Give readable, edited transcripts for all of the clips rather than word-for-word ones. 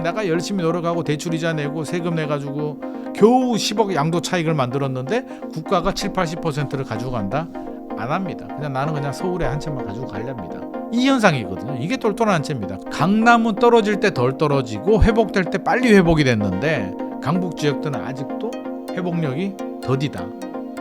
내가 열심히 노력하고 대출이자 내고 세금 내가지고 겨우 10억 양도 차익을 만들었는데 국가가 70-80%를 가지고 간다? 안 합니다. 나는 그냥 서울에 한 채만 가지고 가렵니다. 이 현상이거든요. 이게 똘똘한 한 채입니다. 강남은 떨어질 때 덜 떨어지고 회복될 때 빨리 회복이 됐는데 강북 지역들은 아직도 회복력이 더디다.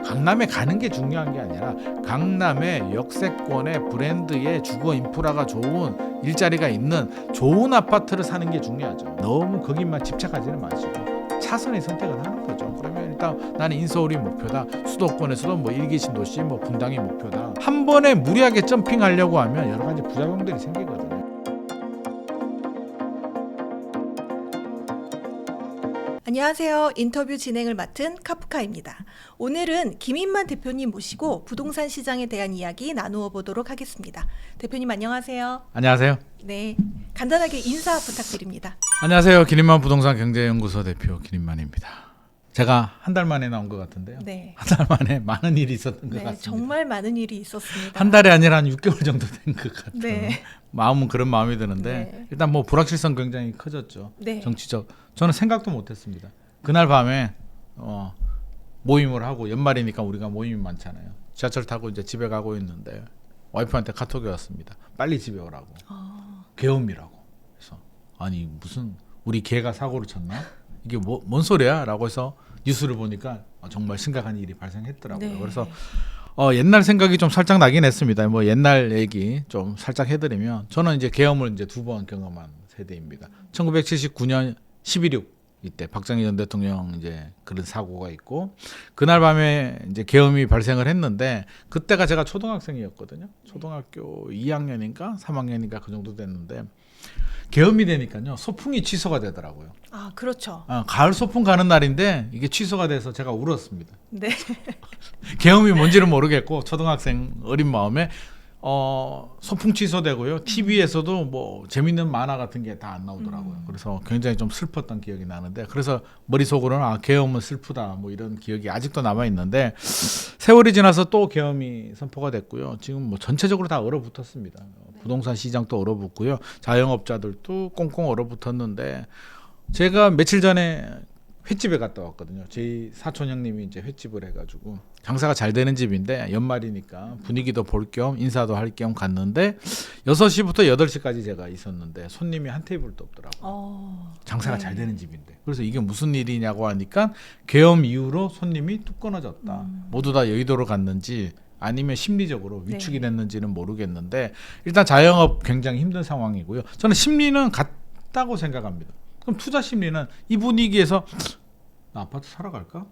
강남에 가는 게 중요한 게 아니라 강남의 역세권의 브랜드의 주거 인프라가 좋은 일자리가 있는 좋은 아파트를 사는 게 중요하죠. 너무 거기만 집착하지는 마시고 차선의 선택을 하는 거죠. 그러면 일단 나는 인서울이 목표다. 수도권에서도 뭐 일기 신도시, 뭐 분당이 목표다. 한 번에 무리하게 점핑하려고 하면 여러 가지 부작용들이 생기거든요. 안녕하세요. 인터뷰 진행을 맡은 카프카입니다. 오늘은 김인만 대표님 모시고 부동산 시장에 대한 이야기 나누어 보도록 하겠습니다. 대표님 안녕하세요. 안녕하세요. 네, 간단하게 인사 부탁드립니다. 안녕하세요. 기린만 부동산 경제연구소 대표 기린만입니다. 제가 한 달 만에 나온 것 같은데요. 네. 한 달 만에 많은 일이 있었던 것 같습니다. 정말 많은 일이 있었습니다. 한 달이 아니라 한 6개월 정도 된 것 같아요. 네. 마음은 그런 마음이 드는데 네. 일단 뭐 불확실성 굉장히 커졌죠. 네. 정치적. 저는 생각도 못했습니다. 그날 밤에 모임을 하고 연말이니까 우리가 모임이 많잖아요. 지하철 타고 이제 집에 가고 있는데 와이프한테 카톡이 왔습니다. 빨리 집에 오라고. 계엄이라고. 그래서 아니 무슨 우리 개가 사고를 쳤나? 이게 뭔 소리야? 라고 해서 뉴스를 보니까 정말 심각한 일이 발생했더라고요. 네. 그래서 옛날 생각이 좀 살짝 나긴 했습니다. 뭐 옛날 얘기 좀 살짝 해드리면 저는 이제 계엄을 이제 2번 경험한 세대입니다. 1979년 11.6 이때 박정희 전 대통령 이제 그런 사고가 있고 그날 밤에 이제 계엄이 발생을 했는데 그때가 제가 초등학생이었거든요. 초등학교 2학년인가 3학년인가 그 정도 됐는데 계엄이 되니까요 소풍이 취소가 되더라고요. 아, 그렇죠. 가을 소풍 가는 날인데 이게 취소가 돼서 제가 울었습니다. 네. 계엄이 뭔지는 모르겠고 초등학생 어린 마음에 소풍 취소되고요. TV에서도 뭐 재밌는 만화 같은 게 다 안 나오더라고요. 그래서 굉장히 좀 슬펐던 기억이 나는데 그래서 머릿속으로는 계엄은 슬프다 뭐 이런 기억이 아직도 남아 있는데 세월이 지나서 또 계엄이 선포가 됐고요. 지금 뭐 전체적으로 다 얼어붙었습니다. 부동산 시장도 얼어붙고요. 자영업자들도 꽁꽁 얼어붙었는데 제가 며칠 전에 횟집에 갔다 왔거든요. 제 사촌 형님이 이제 횟집을 해가지고 장사가 잘 되는 집인데 연말이니까 분위기도 볼 겸 인사도 할 겸 갔는데 6시부터 8시까지 제가 있었는데 손님이 한 테이블도 없더라고요. 장사가 네. 잘 되는 집인데. 그래서 이게 무슨 일이냐고 하니까 계엄 이후로 손님이 뚝 끊어졌다. 모두 다 여의도로 갔는지 아니면 심리적으로 위축이 됐는지는 모르겠는데 일단 자영업 굉장히 힘든 상황이고요. 저는 심리는 같다고 생각합니다. 그럼 투자 심리는 이 분위기에서 나 아파트 사러 갈까?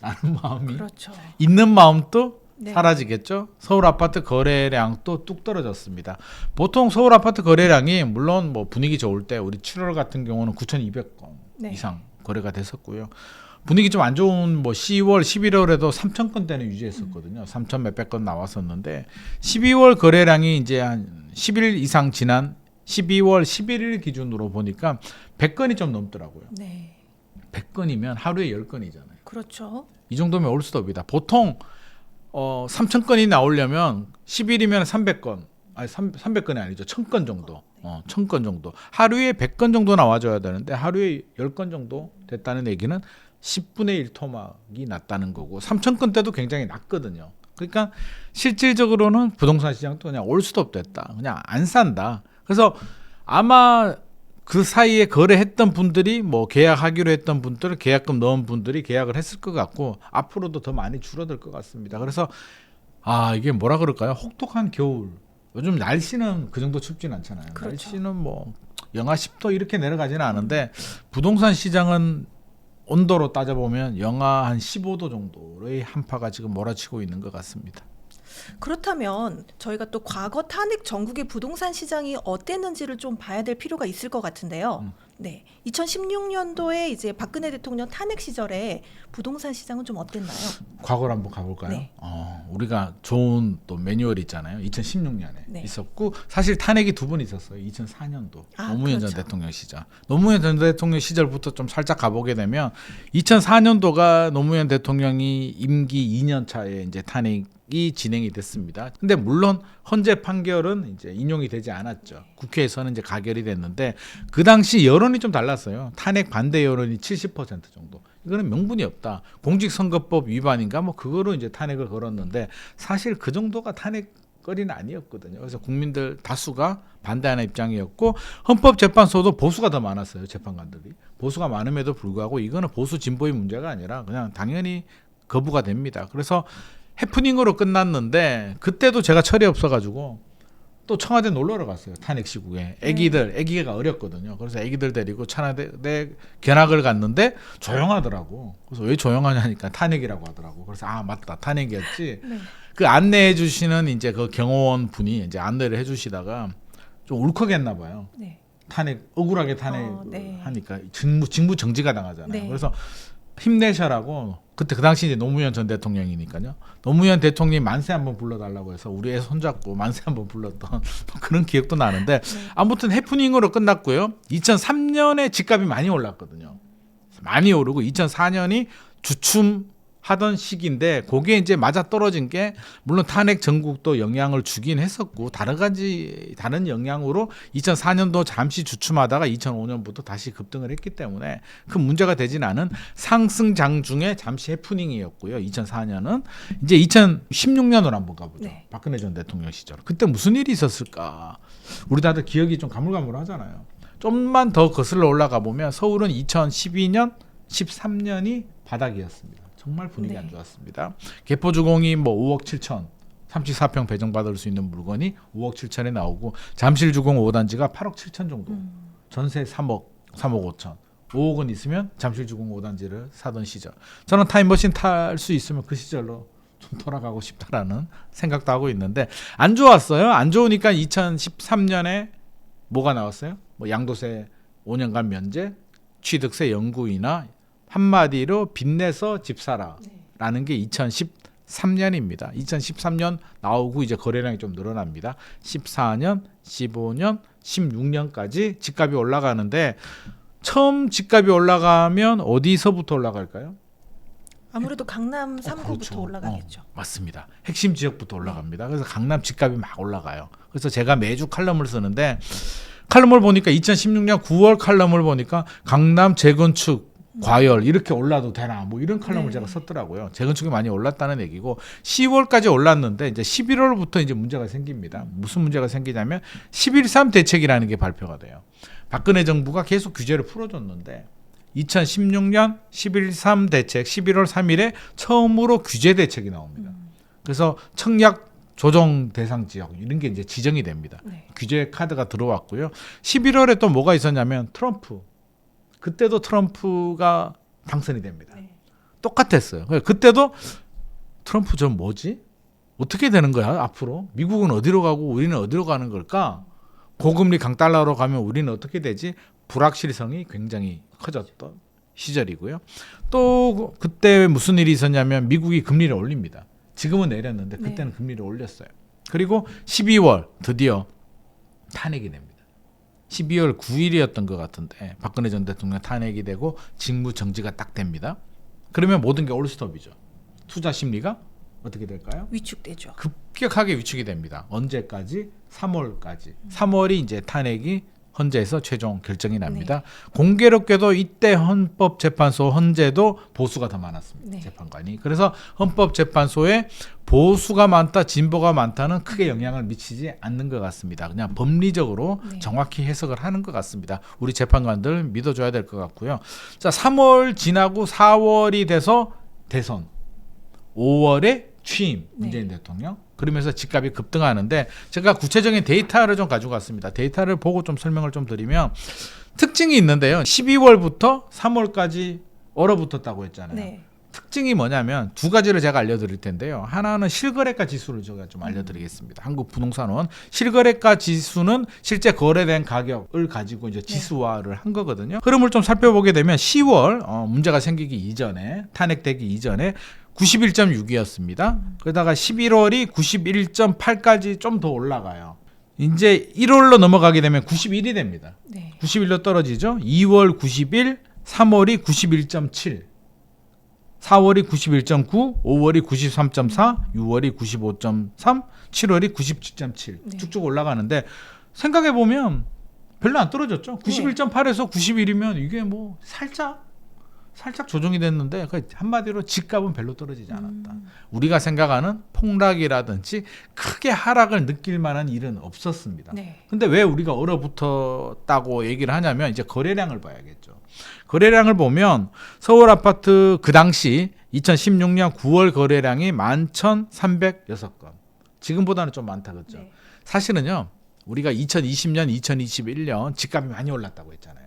라는 마음이 그렇죠. 있는 마음도 네. 사라지겠죠. 서울 아파트 거래량도 뚝 떨어졌습니다. 보통 서울 아파트 거래량이 물론 뭐 분위기 좋을 때 우리 7월 같은 경우는 9,200건 네. 이상 거래가 됐었고요. 분위기 좀 안 좋은 뭐 10월, 11월에도 3,000건대는 유지했었거든요. 3,000 몇백 건 나왔었는데 12월 거래량이 이제 한 10일 이상 지난 12월 11일 기준으로 보니까 100건이 좀 넘더라고요. 네. 100건이면 하루에 10건이잖아요. 그렇죠. 이 정도면 올 수도 없다. 보통 3,000건이 나오려면 10일이면 300건. 아니 300건이 아니죠. 1,000건 정도. 1,000건 정도. 하루에 100건 정도 나와줘야 되는데 하루에 10건 정도 됐다는 얘기는 10분의 1 토막이 났다는 거고 3,000건 때도 굉장히 낮거든요. 그러니까 실질적으로는 부동산 시장도 그냥 올 수도 없됐다. 그냥 안 산다. 그래서 아마 그 사이에 거래했던 분들이 뭐 계약하기로 했던 분들 계약금 넣은 분들이 계약을 했을 것 같고 앞으로도 더 많이 줄어들 것 같습니다. 그래서 이게 뭐라 그럴까요? 혹독한 겨울. 요즘 날씨는 그 정도 춥진 않잖아요. 그렇죠. 날씨는 뭐 영하 10도 이렇게 내려가지는 않은데 부동산 시장은 온도로 따져보면 영하 한 15도 정도의 한파가 지금 몰아치고 있는 것 같습니다. 그렇다면 저희가 또 과거 탄핵 전국의 부동산 시장이 어땠는지를 좀 봐야 될 필요가 있을 것 같은데요. 네, 2016년도에 이제 박근혜 대통령 탄핵 시절에 부동산 시장은 좀 어땠나요? 과거로 한번 가볼까요? 네. 우리가 좋은 또 매뉴얼이 있잖아요. 2016년에 네. 있었고 사실 탄핵이 2번 있었어요. 2004년도 노무현 그렇죠. 전 대통령 시절. 노무현 전 대통령 시절부터 좀 살짝 가보게 되면 2004년도가 노무현 대통령이 임기 2년 차에 이제 탄핵이 진행이 됐습니다. 근데 물론 헌재 판결은 이제 인용이 되지 않았죠. 국회에서는 이제 가결이 됐는데 그 당시 여론 여론이 좀 달랐어요. 탄핵 반대 여론이 70% 정도. 이거는 명분이 없다. 공직선거법 위반인가 뭐 그거로 이제 탄핵을 걸었는데 사실 그 정도가 탄핵거리는 아니었거든요. 그래서 국민들 다수가 반대하는 입장이었고 헌법재판소도 보수가 더 많았어요. 재판관들이. 보수가 많음에도 불구하고 이거는 보수 진보의 문제가 아니라 그냥 당연히 거부가 됩니다. 그래서 해프닝으로 끝났는데 그때도 제가 철이 없어가지고 또 청와대 놀러러 갔어요. 탄핵 시국에 애기가 어렸거든요. 그래서 애기들 데리고 청와대 견학을 갔는데 조용하더라고. 그래서 왜 조용하냐니까 탄핵이라고 하더라고. 그래서 아 맞다 탄핵이었지. 네. 그 안내해 주시는 이제 그 경호원 분이 이제 안내를 해주시다가 좀 울컥했나 봐요. 네. 탄핵 억울하게 탄핵 네. 하니까 직무 정지가 당하잖아요. 네. 그래서 힘내셔라고 그때 그 당시 이제 노무현 전 대통령이니까요. 노무현 대통령이 만세 한번 불러달라고 해서 우리 애 손잡고 만세 한번 불렀던 그런 기억도 나는데 아무튼 해프닝으로 끝났고요. 2003년에 집값이 많이 올랐거든요. 많이 오르고 2004년이 주춤하던 시기인데 그게 이제 맞아 떨어진 게 물론 탄핵 전국도 영향을 주긴 했었고 다른 영향으로 2004년도 잠시 주춤하다가 2005년부터 다시 급등을 했기 때문에 큰 문제가 되진 않은 상승장 중에 잠시 해프닝이었고요. 2004년은 이제 2016년으로 한번 가보죠. 네. 박근혜 전 대통령 시절 그때 무슨 일이 있었을까? 우리 다들 기억이 좀 가물가물하잖아요. 좀만 더 거슬러 올라가 보면 서울은 2012년, 13년이 바닥이었습니다. 정말 분위기 안 좋았습니다. 개포주공이 뭐 5억 7천 34평 배정받을 수 있는 물건이 5억 7천에 나오고 잠실주공 5단지가 8억 7천 정도. 전세 3억 5천. 5억은 있으면 잠실주공 5단지를 사던 시절. 저는 타임머신 탈 수 있으면 그 시절로 좀 돌아가고 싶다라는 생각도 하고 있는데 안 좋았어요. 안 좋으니까 2013년에 뭐가 나왔어요? 뭐 양도세 5년간 면제, 취득세 연구이나 한마디로 빚내서 집 사라라는 게 2013년입니다. 2013년 나오고 이제 거래량이 좀 늘어납니다. 14년, 15년, 16년까지 집값이 올라가는데 처음 집값이 올라가면 어디서부터 올라갈까요? 아무래도 강남 3구부터 그렇죠. 올라가겠죠. 맞습니다. 핵심 지역부터 올라갑니다. 그래서 강남 집값이 막 올라가요. 그래서 제가 매주 칼럼을 쓰는데 칼럼을 보니까 2016년 9월 칼럼을 보니까 강남 재건축 과열 이렇게 올라도 되나 뭐 이런 칼럼을 제가 썼더라고요. 재건축이 많이 올랐다는 얘기고 10월까지 올랐는데 이제 11월부터 이제 문제가 생깁니다. 무슨 문제가 생기냐면 11.3 대책이라는 게 발표가 돼요. 박근혜 정부가 계속 규제를 풀어줬는데 2016년 11.3 대책 11월 3일에 처음으로 규제 대책이 나옵니다. 그래서 청약 조정 대상 지역 이런 게 이제 지정이 됩니다. 네. 규제 카드가 들어왔고요. 11월에 또 뭐가 있었냐면 트럼프. 그때도 트럼프가 당선이 됩니다. 네. 똑같았어요. 그때도 트럼프 저 뭐지? 어떻게 되는 거야 앞으로? 미국은 어디로 가고 우리는 어디로 가는 걸까? 고금리 강달러로 가면 우리는 어떻게 되지? 불확실성이 굉장히 커졌던 시절이고요. 또 그때 무슨 일이 있었냐면 미국이 금리를 올립니다. 지금은 내렸는데 그때는 금리를 올렸어요. 그리고 12월 드디어 탄핵이 됩니다. 12월 9일이었던 것 같은데 박근혜 전 대통령 탄핵이 되고 직무 정지가 딱 됩니다. 그러면 모든 게 올스톱이죠. 투자 심리가 어떻게 될까요? 위축되죠. 급격하게 위축이 됩니다. 언제까지? 3월까지. 3월이 이제 탄핵이 헌재에서 최종 결정이 납니다. 공교롭게도 이때 헌법재판소 헌재도 보수가 더 많았습니다. 재판관이. 그래서 헌법재판소에 보수가 많다, 진보가 많다는 크게 영향을 미치지 않는 것 같습니다. 그냥 법리적으로 정확히 해석을 하는 것 같습니다. 우리 재판관들 믿어줘야 될 것 같고요. 자, 3월 지나고 4월이 돼서 대선, 5월에 취임 문재인 대통령. 그러면서 집값이 급등하는데 제가 구체적인 데이터를 좀 가지고 왔습니다. 데이터를 보고 좀 설명을 좀 드리면 특징이 있는데요. 12월부터 3월까지 얼어붙었다고 했잖아요. 네. 특징이 뭐냐면 두 가지를 제가 알려드릴 텐데요. 하나는 실거래가 지수를 제가 좀 알려드리겠습니다. 한국부동산원 실거래가 지수는 실제 거래된 가격을 가지고 이제 지수화를 한 거거든요. 흐름을 좀 살펴보게 되면 10월 문제가 생기기 이전에 탄핵되기 이전에 91.6이었습니다. 그러다가 11월이 91.8까지 좀 더 올라가요. 이제 1월로 넘어가게 되면 91이 됩니다. 91로 떨어지죠. 2월 91, 3월이 91.7, 4월이 91.9, 5월이 93.4, 6월이 95.3, 7월이 97.7 쭉쭉 올라가는데 생각해 보면 별로 안 떨어졌죠. 91.8에서 91이면 이게 뭐 살짝 조정이 됐는데 한마디로 집값은 별로 떨어지지 않았다. 우리가 생각하는 폭락이라든지 크게 하락을 느낄 만한 일은 없었습니다. 네. 근데 왜 우리가 얼어붙었다고 얘기를 하냐면 이제 거래량을 봐야겠죠. 거래량을 보면 서울 아파트 그 당시 2016년 9월 거래량이 11,306건. 지금보다는 좀 많다 그랬죠. 네. 사실은요. 우리가 2020년, 2021년 집값이 많이 올랐다고 했잖아요.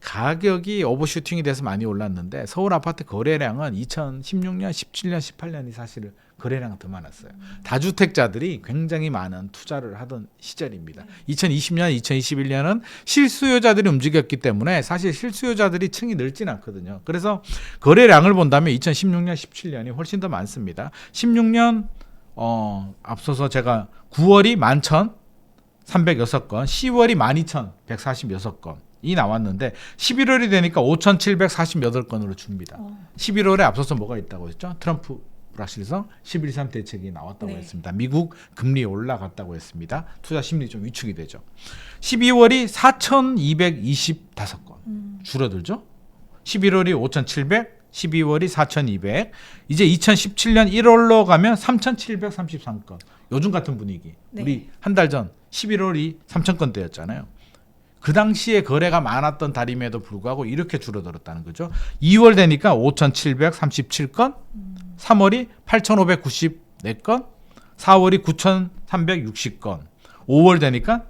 가격이 오버슈팅이 돼서 많이 올랐는데 서울 아파트 거래량은 2016년, 17년, 18년이 사실 거래량은 더 많았어요. 다주택자들이 굉장히 많은 투자를 하던 시절입니다. 2020년, 2021년은 실수요자들이 움직였기 때문에 사실 실수요자들이 층이 넓진 않거든요. 그래서 거래량을 본다면 2016년, 17년이 훨씬 더 많습니다. 16년 앞서서 제가 9월이 11,306건, 10월이 12,146건 이 나왔는데 11월이 되니까 5,748건으로 줍니다. 11월에 앞서서 뭐가 있다고 했죠? 트럼프 불확실성 11.3 대책이 나왔다고 네. 했습니다. 미국 금리 올라갔다고 했습니다. 투자 심리 좀 위축이 되죠. 12월이 4,225건 줄어들죠. 11월이 5,700, 12월이 4,200. 이제 2017년 1월로 가면 3,733건. 요즘 같은 분위기. 네. 우리 한 달 전 11월이 3,000건대였잖아요. 그 당시에 거래가 많았던 달임에도 불구하고 이렇게 줄어들었다는 거죠. 2월 되니까 5,737건, 3월이 8,594건, 4월이 9,360건, 5월 되니까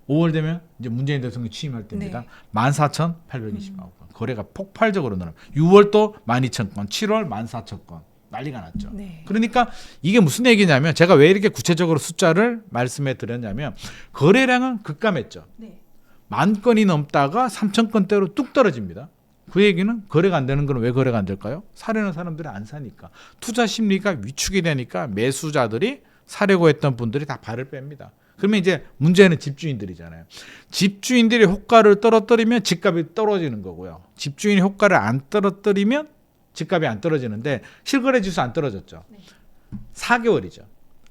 5월 되면 이제 문재인 대통령이 취임할 때입니다. 네. 14,829건. 거래가 폭발적으로 늘어납니다. 6월 또 12,000건, 7월 14,000건. 난리가 났죠. 네. 그러니까 이게 무슨 얘기냐면 제가 왜 이렇게 구체적으로 숫자를 말씀해 드렸냐면 거래량은 급감했죠. 네. 10,000건이 넘다가 3,000건대로 뚝 떨어집니다. 그 얘기는 거래가 안 되는 건 왜 거래가 안 될까요? 사려는 사람들이 안 사니까. 투자 심리가 위축이 되니까 매수자들이 사려고 했던 분들이 다 발을 뺍니다. 그러면 이제 문제는 집주인들이잖아요. 집주인들이 호가를 떨어뜨리면 집값이 떨어지는 거고요. 집주인이 호가를 안 떨어뜨리면 집값이 안 떨어지는데 실거래 지수 안 떨어졌죠. 4개월이죠.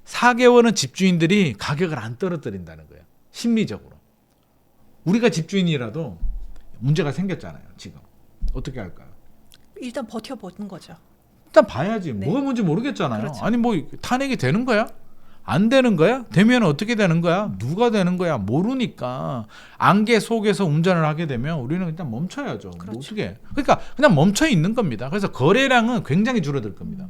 4개월은 집주인들이 가격을 안 떨어뜨린다는 거예요. 심리적으로. 우리가 집주인이라도 문제가 생겼잖아요. 지금 어떻게 할까요? 일단 버텨보는 거죠. 일단 봐야지. 네. 뭐가 뭔지 모르겠잖아요. 그렇죠. 아니 뭐 탄핵이 되는 거야? 안 되는 거야? 되면 어떻게 되는 거야? 누가 되는 거야? 모르니까 안개 속에서 운전을 하게 되면 우리는 일단 멈춰야죠. 뭐 그렇죠. 어떻게? 그러니까 그냥 멈춰 있는 겁니다. 그래서 거래량은 굉장히 줄어들 겁니다.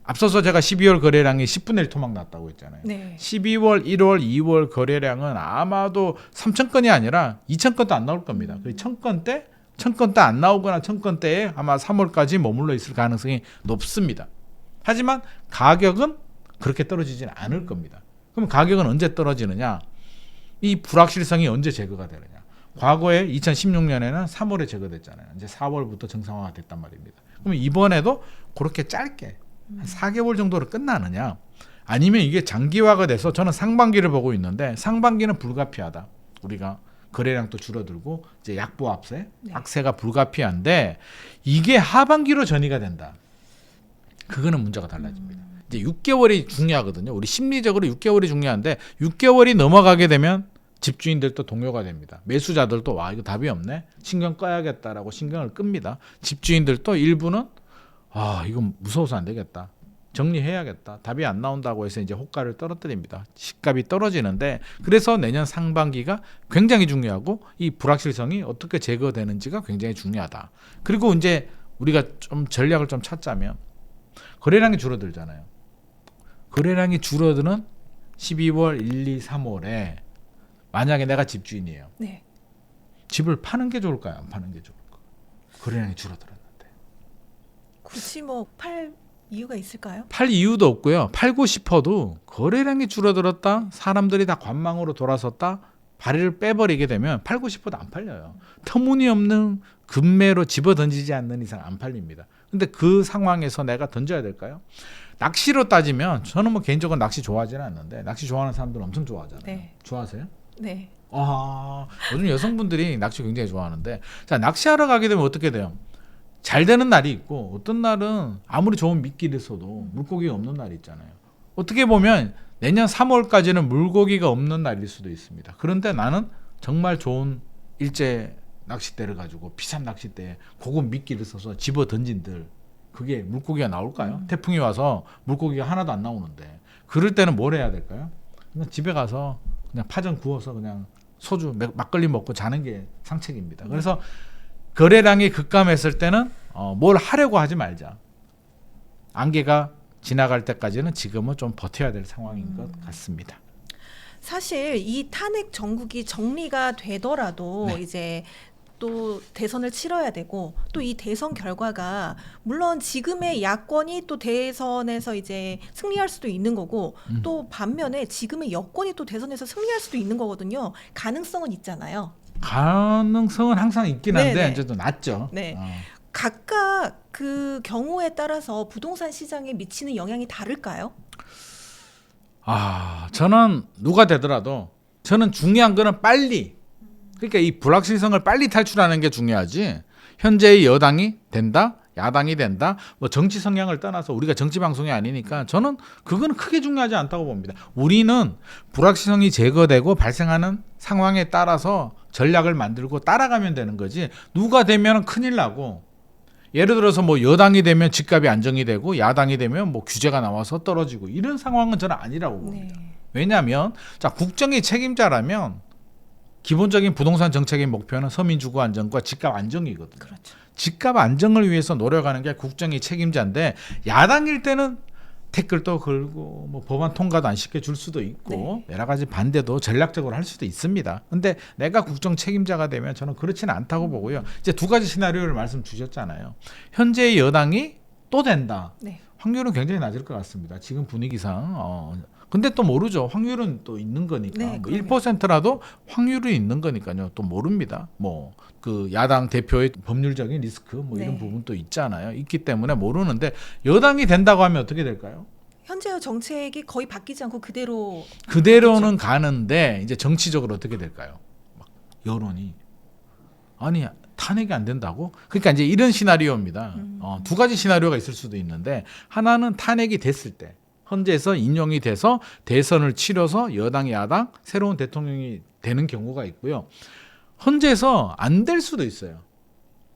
앞서서 제가 12월 거래량이 10분의 1 토막 났다고 했잖아요. 네. 12월, 1월, 2월 거래량은 아마도 3,000건이 아니라 2,000건도 안 나올 겁니다. 1,000건대 안 나오거나 1,000건대에 아마 3월까지 머물러 있을 가능성이 높습니다. 하지만 가격은 그렇게 떨어지지는 않을 겁니다. 그럼 가격은 언제 떨어지느냐? 이 불확실성이 언제 제거가 되느냐? 과거에 2016년에는 3월에 제거됐잖아요. 이제 4월부터 정상화가 됐단 말입니다. 그럼 이번에도 그렇게 짧게 한 4개월 정도로 끝나느냐? 아니면 이게 장기화가 돼서 저는 상반기를 보고 있는데 상반기는 불가피하다. 우리가 거래량도 줄어들고 이제 약보합세, 네. 악세가 불가피한데 이게 하반기로 전이가 된다. 그거는 문제가 달라집니다. 이제 6개월이 중요하거든요. 우리 심리적으로 6개월이 중요한데 6개월이 넘어가게 되면 집주인들도 동요가 됩니다. 매수자들도 와 이거 답이 없네. 신경 꺼야겠다라고 신경을 끕니다. 집주인들도 일부는 아 이건 무서워서 안 되겠다. 정리해야겠다. 답이 안 나온다고 해서 이제 호가를 떨어뜨립니다. 집값이 떨어지는데 그래서 내년 상반기가 굉장히 중요하고 이 불확실성이 어떻게 제거되는지가 굉장히 중요하다. 그리고 이제 우리가 좀 전략을 좀 찾자면 거래량이 줄어들잖아요. 거래량이 줄어드는 12월, 1, 2, 3월에 만약에 내가 집주인이에요. 네. 집을 파는 게 좋을까요? 안 파는 게 좋을까요? 거래량이 줄어들었는데. 굳이 뭐 팔 이유가 있을까요? 팔 이유도 없고요. 팔고 싶어도 거래량이 줄어들었다. 사람들이 다 관망으로 돌아섰다. 발을 빼버리게 되면 팔고 싶어도 안 팔려요. 터무니없는 금매로 집어던지지 않는 이상 안 팔립니다. 근데 그 상황에서 내가 던져야 될까요? 낚시로 따지면 저는 뭐 개인적으로 낚시 좋아하지는 않는데 낚시 좋아하는 사람들은 엄청 좋아하잖아요. 네. 좋아하세요? 네. 아, 요즘 여성분들이 낚시 굉장히 좋아하는데 자 낚시하러 가게 되면 어떻게 돼요? 잘 되는 날이 있고 어떤 날은 아무리 좋은 미끼를 써도 물고기가 없는 날이 있잖아요. 어떻게 보면 내년 3월까지는 물고기가 없는 날일 수도 있습니다. 그런데 나는 정말 좋은 일제 낚싯대를 가지고 비싼 낚싯대에 고급 미끼를 써서 집어 던진들 그게 물고기가 나올까요? 태풍이 와서 물고기가 하나도 안 나오는데 그럴 때는 뭘 해야 될까요? 그냥 집에 가서 그냥 파전 구워서 그냥 소주 막걸리 먹고 자는 게 상책입니다. 그래서 거래량이 급감했을 때는 뭘 하려고 하지 말자. 안개가 지나갈 때까지는 지금은 좀 버텨야 될 상황인 것 같습니다. 사실 이 탄핵 정국이 정리가 되더라도 네. 이제 또 대선을 치러야 되고 또 이 대선 결과가 물론 지금의 야권이 또 대선에서 이제 승리할 수도 있는 거고 또 반면에 지금의 여권이 또 대선에서 승리할 수도 있는 거거든요. 가능성은 있잖아요. 가능성은 항상 있긴 한데 네네. 이제 좀 낮죠. 네. 각각 그 경우에 따라서 부동산 시장에 미치는 영향이 다를까요? 저는 누가 되더라도 저는 중요한 거는 빨리 그러니까 이 불확실성을 빨리 탈출하는 게 중요하지. 현재의 여당이 된다, 야당이 된다. 뭐 정치 성향을 떠나서 우리가 정치 방송이 아니니까 저는 그거는 크게 중요하지 않다고 봅니다. 우리는 불확실성이 제거되고 발생하는 상황에 따라서 전략을 만들고 따라가면 되는 거지. 누가 되면 큰일 나고. 예를 들어서 뭐 여당이 되면 집값이 안정이 되고 야당이 되면 뭐 규제가 나와서 떨어지고 이런 상황은 저는 아니라고 봅니다. 왜냐하면 자 국정의 책임자라면 기본적인 부동산 정책의 목표는 서민 주거 안정과 집값 안정이거든요. 그렇죠. 집값 안정을 위해서 노력하는 게 국정의 책임자인데 야당일 때는 댓글도 걸고 뭐 법안 통과도 안 시켜줄 수도 있고 여러 가지 반대도 전략적으로 할 수도 있습니다. 근데 내가 국정 책임자가 되면 저는 그렇지는 않다고 보고요. 이제 두 가지 시나리오를 말씀 주셨잖아요. 현재의 여당이 또 된다. 네. 확률은 굉장히 낮을 것 같습니다. 지금 분위기상. 근데 또 모르죠. 확률은 또 있는 거니까. 네, 뭐 1%라도 확률이 있는 거니까요. 또 모릅니다. 뭐 그 야당 대표의 법률적인 리스크 뭐 이런 네. 부분도 있잖아요. 있기 때문에 모르는데 여당이 된다고 하면 어떻게 될까요? 현재의 정책이 거의 바뀌지 않고 그대로 그대로는 가는데 이제 정치적으로 어떻게 될까요? 막 여론이 아니 탄핵이 안 된다고? 그러니까 이제 이런 시나리오입니다. 두 가지 시나리오가 있을 수도 있는데 하나는 탄핵이 됐을 때 헌재에서 인용이 돼서 대선을 치러서 여당 야당 새로운 대통령이 되는 경우가 있고요. 헌재에서 안 될 수도 있어요.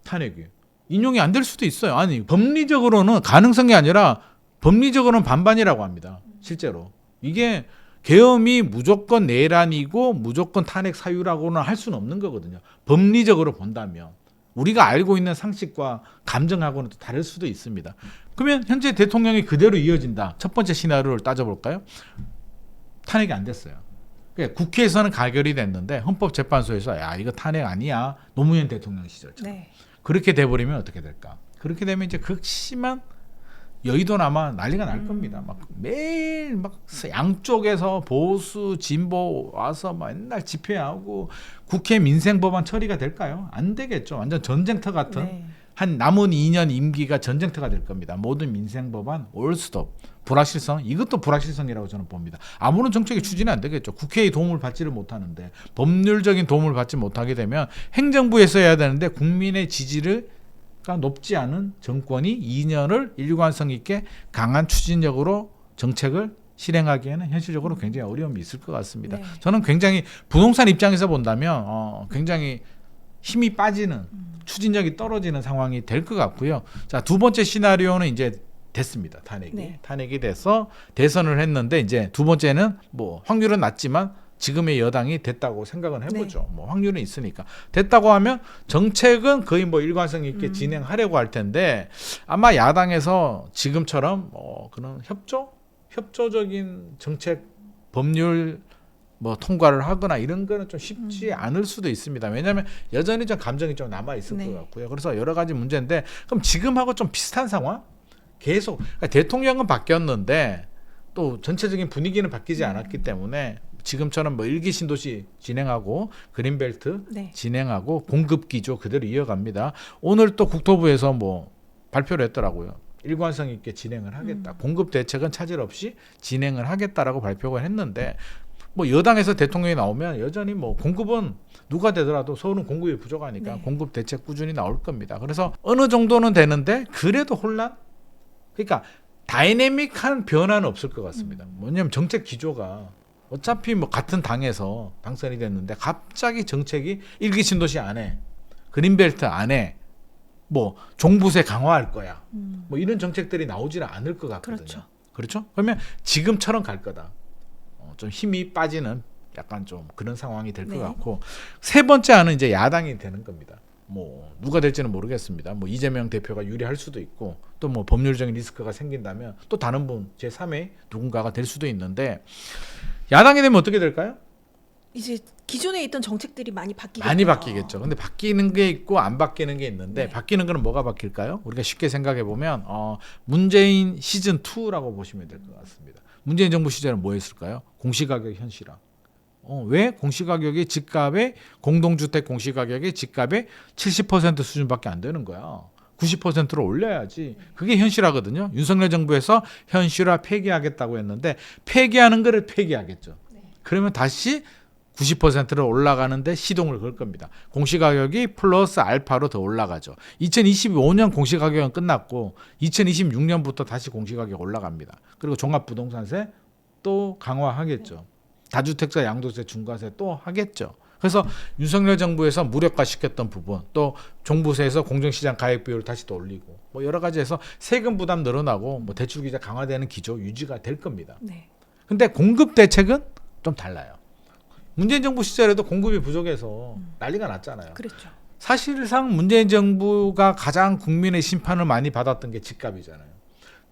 탄핵이 인용이 안 될 수도 있어요. 아니 법리적으로는 가능성이 아니라 법리적으로는 반반이라고 합니다. 실제로 이게 계엄이 무조건 내란이고 무조건 탄핵 사유라고는 할 수는 없는 거거든요. 법리적으로 본다면 우리가 알고 있는 상식과 감정하고는 또 다를 수도 있습니다. 그러면 현재 대통령이 그대로 이어진다. 첫 번째 시나리오를 따져볼까요? 탄핵이 안 됐어요. 그러니까 국회에서는 가결이 됐는데 헌법재판소에서 야 이거 탄핵 아니야. 노무현 대통령 시절처럼. 네. 그렇게 돼버리면 어떻게 될까? 그렇게 되면 이제 극심한 여의도는 아마 난리가 날 겁니다. 막 매일 막 양쪽에서 보수 진보 와서 막 맨날 집회하고 국회 민생법안 처리가 될까요? 안 되겠죠. 완전 전쟁터 같은 네. 한 남은 2년 임기가 전쟁터가 될 겁니다. 모든 민생법안 올스톱 불확실성 이것도 불확실성이라고 저는 봅니다. 아무런 정책이 추진이 안 되겠죠. 국회의 도움을 받지를 못하는데 법률적인 도움을 받지 못하게 되면 행정부에서 해야 되는데 국민의 지지를 높지 않은 정권이 2년을 일관성 있게 강한 추진력으로 정책을 실행하기에는 현실적으로 굉장히 어려움이 있을 것 같습니다. 네. 저는 굉장히 부동산 입장에서 본다면 굉장히 힘이 빠지는 추진력이 떨어지는 상황이 될 것 같고요. 자, 두 번째 시나리오는 이제 됐습니다. 탄핵이. 네. 탄핵이 돼서 대선을 했는데 이제 두 번째는 뭐 확률은 낮지만 지금의 여당이 됐다고 생각은 해보죠. 뭐 확률은 있으니까 됐다고 하면 정책은 거의 뭐 일관성 있게 진행하려고 할 텐데 아마 야당에서 지금처럼 그런 협조적인 정책 법률 뭐 통과를 하거나 이런 거는 좀 쉽지 않을 수도 있습니다. 왜냐하면 여전히 좀 감정이 좀 남아 있을 것 같고요. 그래서 여러 가지 문제인데 그럼 지금하고 좀 비슷한 상황? 계속 그러니까 대통령은 바뀌었는데 또 전체적인 분위기는 바뀌지 않았기 때문에 지금처럼 뭐 일기 신도시 진행하고 그린벨트 진행하고 공급 기조 그대로 이어갑니다. 오늘 또 국토부에서 뭐 발표를 했더라고요. 일관성 있게 진행을 하겠다. 공급 대책은 차질 없이 진행을 하겠다라고 발표를 했는데 뭐 여당에서 대통령이 나오면 여전히 뭐 공급은 누가 되더라도 서울은 공급이 부족하니까 공급 대책 꾸준히 나올 겁니다. 그래서 어느 정도는 되는데 그래도 혼란? 그러니까 다이내믹한 변화는 없을 것 같습니다. 뭐냐면 정책 기조가 어차피 뭐 같은 당에서 당선이 됐는데 갑자기 정책이 일기 신도시 안에 그린벨트 안에 뭐 종부세 강화할 거야. 뭐 이런 정책들이 나오지는 않을 것 같거든요. 그렇죠? 그러면 지금처럼 갈 거다. 좀 힘이 빠지는 약간 좀 그런 상황이 될 것 네. 같고 세 번째 안은 이제 야당이 되는 겁니다. 뭐 누가 될지는 모르겠습니다. 뭐 이재명 대표가 유리할 수도 있고 또 뭐 법률적인 리스크가 생긴다면 또 다른 분 제3의 누군가가 될 수도 있는데 야당이 되면 어떻게 될까요? 이제 기존에 있던 정책들이 많이 바뀌겠죠. 많이 바뀌겠죠. 근데 바뀌는 게 있고 안 바뀌는 게 있는데 네. 바뀌는 거는 뭐가 바뀔까요? 우리가 쉽게 생각해 보면 문재인 시즌 2라고 보시면 될 것 같습니다. 문재인 정부 시절은 뭐 했을까요? 공시가격 현실화. 왜 공시가격이 집값의 공동주택 공시가격이 집값의 70% 수준밖에 안 되는 거야. 90%로 올려야지. 그게 현실화거든요. 윤석열 정부에서 현실화 폐기하겠다고 했는데 폐기하는 거를 폐기하겠죠. 그러면 다시 90%로 올라가는데 시동을 걸 겁니다. 공시가격이 플러스 알파로 더 올라가죠. 2025년 공시가격은 끝났고 2026년부터 다시 공시가격 올라갑니다. 그리고 종합부동산세 또 강화하겠죠. 다주택자 양도세 중과세 또 하겠죠. 그래서 윤석열 정부에서 무력화시켰던 부분 또 종부세에서 공정시장 가액 비율을 다시 또 올리고 뭐 여러 가지에서 세금 부담 늘어나고 뭐 대출 규제 강화되는 기조 유지가 될 겁니다. 네. 근데 공급 대책은 좀 달라요. 문재인 정부 시절에도 공급이 부족해서 난리가 났잖아요. 그렇죠. 사실상 문재인 정부가 가장 국민의 심판을 많이 받았던 게 집값이잖아요.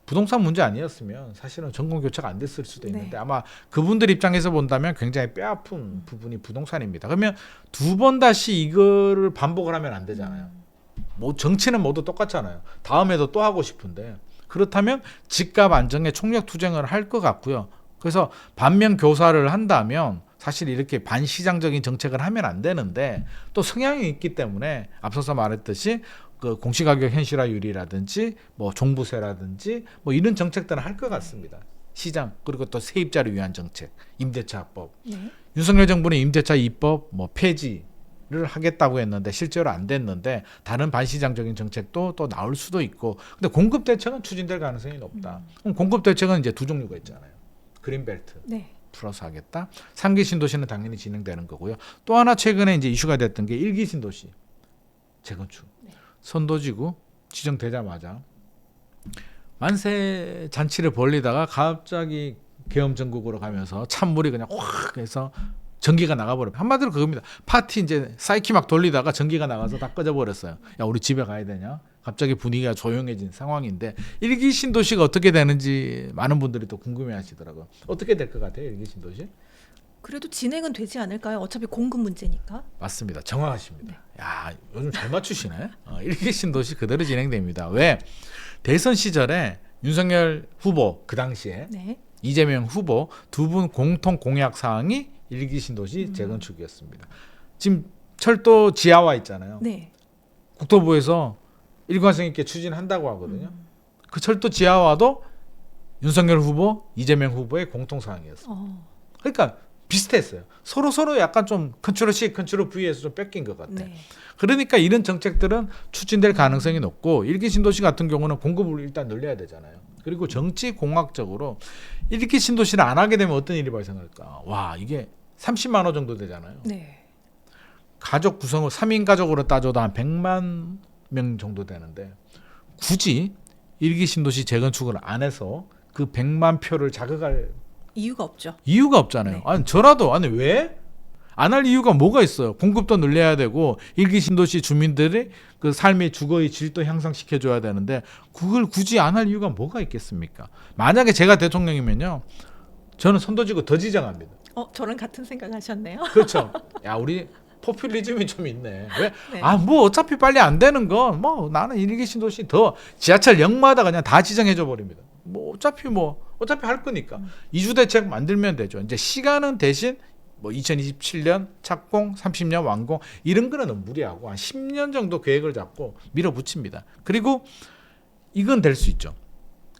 부동산 문제 아니었으면 사실은 정권 교체가 안 됐을 수도 있는데 네. 아마 그분들 입장에서 본다면 굉장히 뼈아픈 부분이 부동산입니다. 그러면 두 번 다시 이거를 반복을 하면 안 되잖아요. 뭐 정치는 모두 똑같잖아요. 다음에도 또 하고 싶은데 그렇다면 집값 안정에 총력 투쟁을 할 것 같고요. 그래서 반면 교사를 한다면 사실 이렇게 반시장적인 정책을 하면 안 되는데 또 성향이 있기 때문에 앞서서 말했듯이 그 공시가격 현실화율이라든지 뭐 종부세라든지 뭐 이런 정책들은 할 것 같습니다. 시장 그리고 또 세입자를 위한 정책, 임대차 합법. 네. 윤석열 정부는 임대차 입법 뭐 폐지를 하겠다고 했는데 실제로 안 됐는데 다른 반시장적인 정책도 또 나올 수도 있고. 근데 공급 대책은 추진될 가능성이 높다. 그럼 공급 대책은 이제 두 종류가 있잖아요. 그린벨트. 네. 풀어서 하겠다. 3기 신도시는 당연히 진행되는 거고요. 또 하나 최근에 이제 이슈가 됐던 게 1기 신도시 재건축. 선도지구 지정되자마자 만세 잔치를 벌리다가 갑자기 계엄 전국으로 가면서 찬물이 그냥 확 해서 전기가 나가버려. 한마디로 그겁니다. 파티 이제 사이키 막 돌리다가 전기가 나가서 다 꺼져버렸어요. 야 우리 집에 가야 되냐? 갑자기 분위기가 조용해진 상황인데 1기 신도시가 어떻게 되는지 많은 분들이 또 궁금해하시더라고요. 어떻게 될 것 같아요, 1기 신도시? 그래도 진행은 되지 않을까요? 어차피 공급 문제니까. 맞습니다. 정확하십니다. 야 요즘 잘 맞추시네. 1기 신도시 그대로 진행됩니다. 왜? 대선 시절에 윤석열 후보 그 당시에 네. 이재명 후보 두 분 공통 공약 사항이 1기 신도시 재건축이었습니다. 지금 철도 지하화 있잖아요. 네. 국토부에서 일관성 있게 추진한다고 하거든요. 그 철도 지하화도 윤석열 후보, 이재명 후보의 공통 사항이었어요. 그러니까 비슷했어요. 서로 약간 좀 컨트롤 C, 컨트롤 V에서 좀 뺏긴 것 같아. 네. 그러니까 이런 정책들은 추진될 가능성이 높고 1기 신도시 같은 경우는 공급을 일단 늘려야 되잖아요. 그리고 정치 공학적으로 1기 신도시를 안 하게 되면 어떤 일이 발생할까? 와 이게 30만 호 정도 되잖아요. 네. 가족 구성을 3인 가족으로 따져도 한 100만 명 정도 되는데 굳이 1기 신도시 재건축을 안 해서 그 100만 표를 자극할 이유가 없죠. 이유가 없잖아요. 네. 아니 저라도 아니 왜? 안 할 이유가 뭐가 있어요? 공급도 늘려야 되고 1기 신도시 주민들의 그 삶의 주거의 질도 향상시켜 줘야 되는데 그걸 굳이 안 할 이유가 뭐가 있겠습니까? 만약에 제가 대통령이면요. 저는 선도지구 더 지정합니다. 저랑 같은 생각 하셨네요. 그렇죠. 야 우리 포퓰리즘이 좀 있네. 왜? 네. 뭐 어차피 빨리 안 되는 건 뭐 나는 1기 신도시 더 지하철역마다 그냥 다 지정해 줘 버립니다. 어차피 할 거니까 2주 대책 만들면 되죠. 이제 시간은 대신 2027년 착공, 30년 완공 이런 거는 너무 무리하고 한 10년 정도 계획을 잡고 밀어붙입니다. 그리고 이건 될 수 있죠.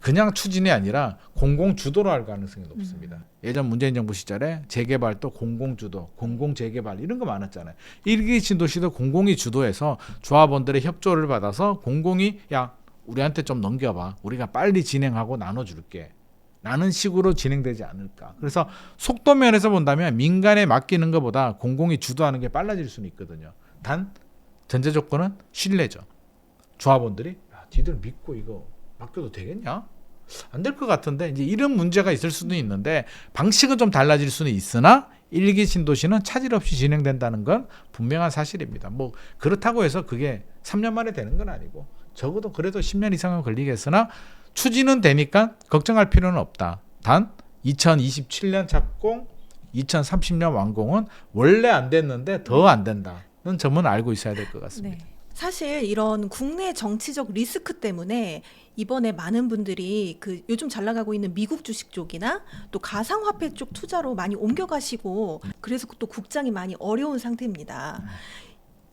그냥 추진이 아니라 공공 주도로 할 가능성이 높습니다. 예전 문재인 정부 시절에 재개발도 공공 주도, 공공 재개발 이런 거 많았잖아요. 1기 신도시도 공공이 주도해서 조합원들의 협조를 받아서 공공이 야 우리한테 좀 넘겨봐. 우리가 빨리 진행하고 나눠줄게. 라는 식으로 진행되지 않을까. 그래서 속도 면에서 본다면 민간에 맡기는 것보다 공공이 주도하는 게 빨라질 수는 있거든요. 단 전제 조건은 신뢰죠. 조합원들이 니들 믿고 이거 맡겨도 되겠냐? 안 될 것 같은데 이제 이런 문제가 있을 수도 있는데 방식은 좀 달라질 수는 있으나 일기 신도시는 차질 없이 진행된다는 건 분명한 사실입니다. 뭐 그렇다고 해서 그게 3년 만에 되는 건 아니고 적어도 그래도 10년 이상은 걸리겠으나 추진은 되니까 걱정할 필요는 없다. 단 2027년 착공, 2030년 완공은 원래 안 됐는데 더 안 된다는 점은 알고 있어야 될 것 같습니다. 네. 사실 이런 국내 정치적 리스크 때문에 이번에 많은 분들이 그 요즘 잘 나가고 있는 미국 주식 쪽이나 또 가상화폐 쪽 투자로 많이 옮겨가시고 그래서 또 국장이 많이 어려운 상태입니다.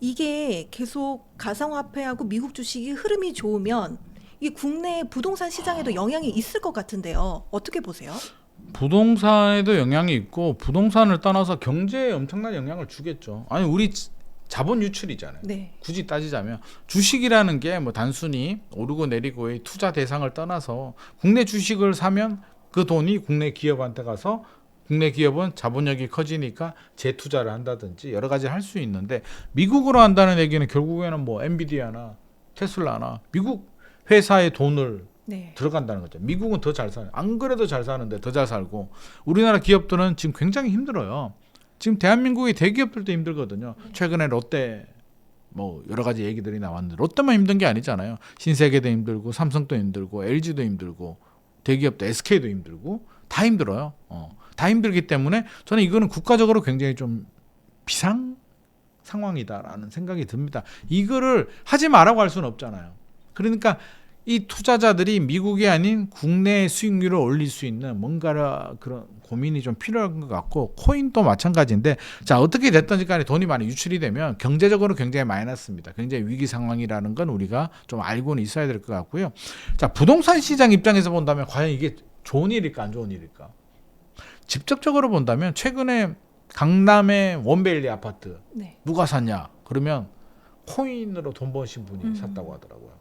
이게 계속 가상화폐하고 미국 주식이 흐름이 좋으면 이게 국내 부동산 시장에도 영향이 있을 것 같은데요. 어떻게 보세요? 부동산에도 영향이 있고 부동산을 떠나서 경제에 엄청난 영향을 주겠죠. 아니 우리 자본 유출이잖아요. 네. 굳이 따지자면 주식이라는 게 뭐 단순히 오르고 내리고의 투자 대상을 떠나서 국내 주식을 사면 그 돈이 국내 기업한테 가서 국내 기업은 자본력이 커지니까 재투자를 한다든지 여러 가지 할 수 있는데 미국으로 한다는 얘기는 결국에는 뭐 엔비디아나 테슬라나 미국 회사의 돈을 네. 들어간다는 거죠. 미국은 더 잘 사요. 안 그래도 잘 사는데 더 잘 살고 우리나라 기업들은 지금 굉장히 힘들어요. 지금 대한민국의 대기업들도 힘들거든요. 최근에 롯데 뭐 여러 가지 얘기들이 나왔는데 롯데만 힘든 게 아니잖아요. 신세계도 힘들고 삼성도 힘들고 LG도 힘들고 대기업도 SK도 힘들고 다 힘들어요. 다 힘들기 때문에 저는 이거는 국가적으로 굉장히 좀 비상 상황이다라는 생각이 듭니다. 이거를 하지 말라고 할 수는 없잖아요. 그러니까 이 투자자들이 미국이 아닌 국내 수익률을 올릴 수 있는 뭔가 그런 고민이 좀 필요한 것 같고 코인도 마찬가지인데 자 어떻게 됐든지 간에 돈이 많이 유출이 되면 경제적으로 굉장히 마이너스입니다. 굉장히 위기 상황이라는 건 우리가 좀 알고는 있어야 될 것 같고요. 자 부동산 시장 입장에서 본다면 과연 이게 좋은 일일까 안 좋은 일일까? 직접적으로 본다면 최근에 강남의 원베일리 아파트 네. 누가 샀냐? 그러면 코인으로 돈 버신 분이 샀다고 하더라고요.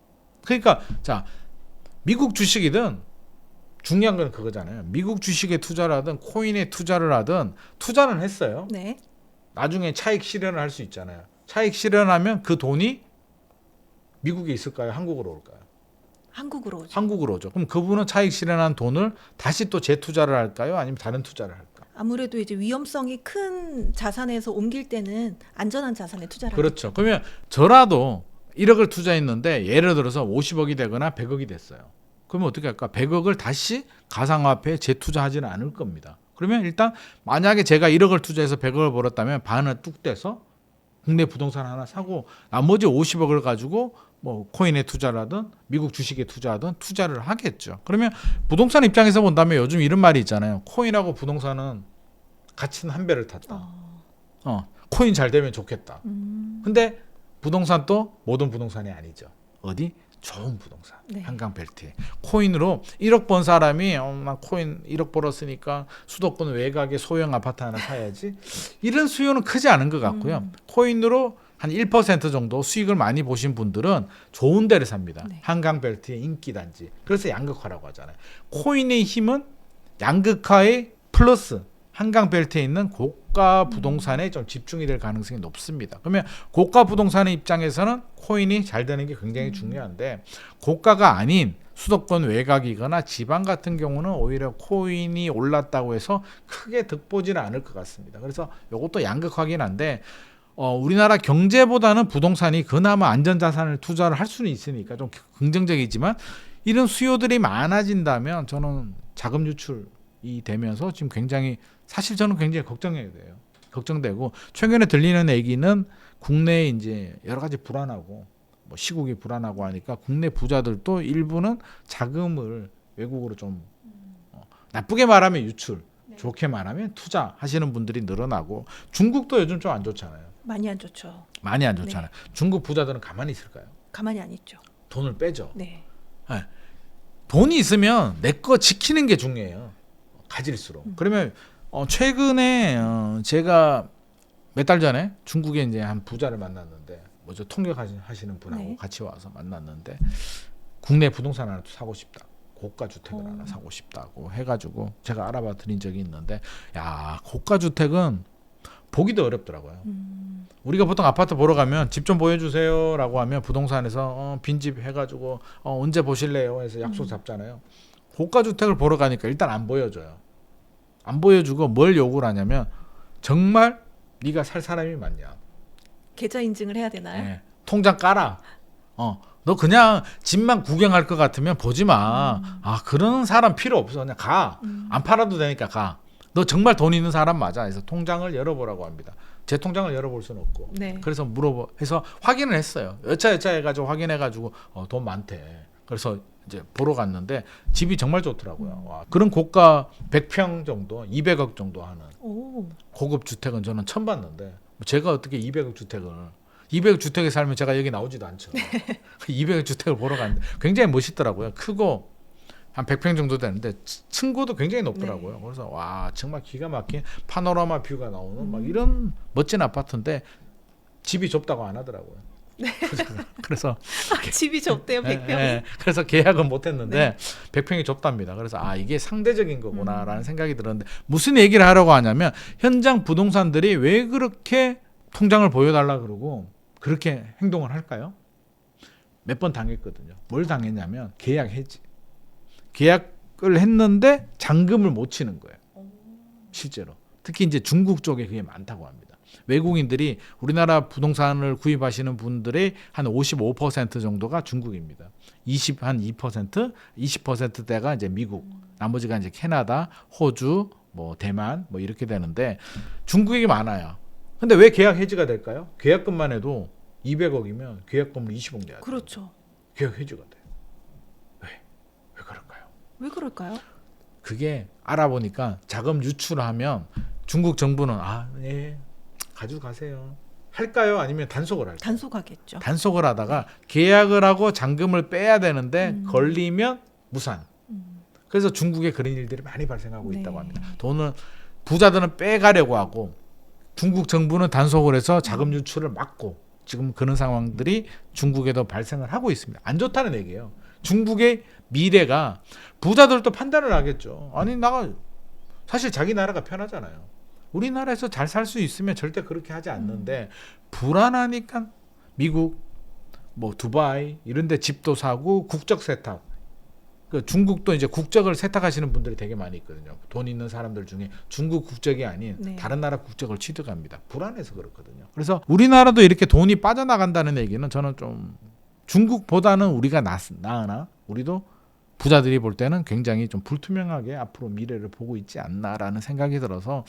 그러니까 자 미국 주식이든 중요한 건 그거잖아요. 미국 주식에 투자를 하든 코인에 투자를 하든 투자는 했어요. 네. 나중에 차익 실현을 할 수 있잖아요. 차익 실현하면 그 돈이 미국에 있을까요? 한국으로 올까요? 한국으로 오죠. 한국으로 오죠. 그럼 그분은 차익 실현한 돈을 다시 또 재투자를 할까요? 아니면 다른 투자를 할까요? 아무래도 이제 위험성이 큰 자산에서 옮길 때는 안전한 자산에 투자를 그렇죠. 그러면 저라도 1억을 투자했는데 예를 들어서 50억이 되거나 100억이 됐어요. 그러면 어떻게 할까? 100억을 다시 가상화폐에 재투자하지는 않을 겁니다. 그러면 일단 만약에 제가 1억을 투자해서 100억을 벌었다면 반을 뚝 떼서 국내 부동산 하나 사고 나머지 50억을 가지고 뭐 코인에 투자를 하든 미국 주식에 투자하든 투자를 하겠죠. 그러면 부동산 입장에서 본다면 요즘 이런 말이 있잖아요. 코인하고 부동산은 가치는 한 배를 탔다. 코인 잘 되면 좋겠다. 근데 부동산도 모든 부동산이 아니죠. 어디? 좋은 부동산. 네. 한강벨트에. 코인으로 1억 번 사람이 나 코인 1억 벌었으니까 수도권 외곽에 소형 아파트 하나 사야지. 이런 수요는 크지 않은 것 같고요. 코인으로 한 1% 정도 수익을 많이 보신 분들은 좋은 데를 삽니다. 네. 한강벨트의 인기단지. 그래서 양극화라고 하잖아요. 코인의 힘은 양극화의 플러스 한강벨트에 있는 고가 부동산에 좀 집중이 될 가능성이 높습니다. 그러면 고가 부동산의 입장에서는 코인이 잘 되는 게 굉장히 중요한데 고가가 아닌 수도권 외곽이거나 지방 같은 경우는 오히려 코인이 올랐다고 해서 크게 득보지는 않을 것 같습니다. 그래서 이것도 양극화긴 한데 우리나라 경제보다는 부동산이 그나마 안전자산을 투자를 할 수는 있으니까 좀 긍정적이지만 이런 수요들이 많아진다면 저는 자금 유출이 되면서 지금 굉장히 사실 저는 굉장히 걱정되고 최근에 들리는 얘기는 국내에 이제 여러 가지 불안하고 뭐 시국이 불안하고 하니까 국내 부자들도 일부는 자금을 외국으로 좀 나쁘게 말하면 유출, 좋게 말하면 투자하시는 분들이 늘어나고 중국도 요즘 좀 안 좋잖아요. 많이 안 좋죠. 많이 안 좋잖아요. 중국 부자들은 가만히 있을까요? 가만히 안 있죠. 돈을 빼죠. 네. 네. 돈이 있으면 내 거 지키는 게 중요해요. 가질수록. 그러면 최근에 제가 몇 달 전에 중국에 이제 한 부자를 만났는데 뭐죠 통역하시는 분하고 네. 같이 와서 만났는데 국내 부동산 하나 사고 싶다. 고가 주택을 하나 사고 싶다고 해가지고 제가 알아봐 드린 적이 있는데, 야, 고가 주택은 보기도 어렵더라고요. 우리가 보통 아파트 보러 가면 집 좀 보여주세요라고 하면 부동산에서 빈집 해가지고 언제 보실래요 해서 약속 잡잖아요. 고가 주택을 보러 가니까 일단 안 보여줘요. 안 보여주고 뭘 요구를 하냐면 정말 네가 살 사람이 맞냐. 계좌 인증을 해야 되나요? 네. 통장 깔아. 너 그냥 집만 구경할 것 같으면 보지 마. 그런 사람 필요 없어. 그냥 가. 안 팔아도 되니까 가. 너 정말 돈 있는 사람 맞아. 그래서 통장을 열어보라고 합니다. 제 통장을 열어볼 수는 없고. 네. 그래서 해서 확인을 했어요. 여차 해가지고 확인해가지고 돈 많대. 그래서 이제 보러 갔는데 집이 정말 좋더라고요. 와, 그런 고가 100평 정도, 200억 정도 하는 오. 고급 주택은 저는 처음 봤는데, 제가 어떻게 200억 주택을 200억 주택에 살면 제가 여기 나오지도 않죠. 200억 주택을 보러 갔는데 굉장히 멋있더라고요. 크고 한 100평 정도 되는데 층고도 굉장히 높더라고요. 그래서 와, 정말 기가 막힌 파노라마 뷰가 나오는 막 이런 멋진 아파트인데 집이 좁다고 안 하더라고요. 그래서 집이 좁대요, 100평이. 네, 그래서 계약은 못했는데 100평이 좁답니다. 그래서 이게 상대적인 거구나라는 생각이 들었는데, 무슨 얘기를 하려고 하냐면 현장 부동산들이 왜 그렇게 통장을 보여달라 그러고 그렇게 행동을 할까요? 몇 번 당했거든요. 뭘 당했냐면 계약 해지. 계약을 했는데 잔금을 못 치는 거예요. 실제로. 특히 이제 중국 쪽에 그게 많다고 합니다. 외국인들이 우리나라 부동산을 구입하시는 분들의 한 55% 정도가 중국입니다. 2%, 20%대가 이제 미국, 나머지가 이제 캐나다, 호주, 뭐 대만, 뭐 이렇게 되는데 중국이 많아요. 근데 왜 계약 해지가 될까요? 계약금만 해도 200억이면 계약금을 20억 내야 돼요. 그렇죠. 계약 해지가 돼요. 왜 그럴까요? 왜 그럴까요? 그게 알아보니까 자금 유출하면 중국 정부는 네, 가져가세요. 할까요? 아니면 단속을 할까요? 단속하겠죠. 단속을 하다가 계약을 하고 잔금을 빼야 되는데 걸리면 무산. 그래서 중국에 그런 일들이 많이 발생하고 네. 있다고 합니다. 돈을 부자들은 빼가려고 하고 중국 정부는 단속을 해서 자금 유출을 막고, 지금 그런 상황들이 중국에도 발생을 하고 있습니다. 안 좋다는 얘기예요. 중국의 미래가 부자들도 판단을 하겠죠. 아니, 사실 자기 나라가 편하잖아요. 우리나라에서 잘 살 수 있으면 절대 그렇게 하지 않는데 불안하니까 미국, 뭐 두바이 이런 데 집도 사고 국적 세탁. 그 중국도 이제 국적을 세탁하시는 분들이 되게 많이 있거든요. 돈 있는 사람들 중에 중국 국적이 아닌 다른 나라 국적을 취득합니다. 불안해서 그렇거든요. 그래서 우리나라도 이렇게 돈이 빠져나간다는 얘기는 저는 좀 중국보다는 우리가 나으나 우리도 부자들이 볼 때는 굉장히 좀 불투명하게 앞으로 미래를 보고 있지 않나라는 생각이 들어서,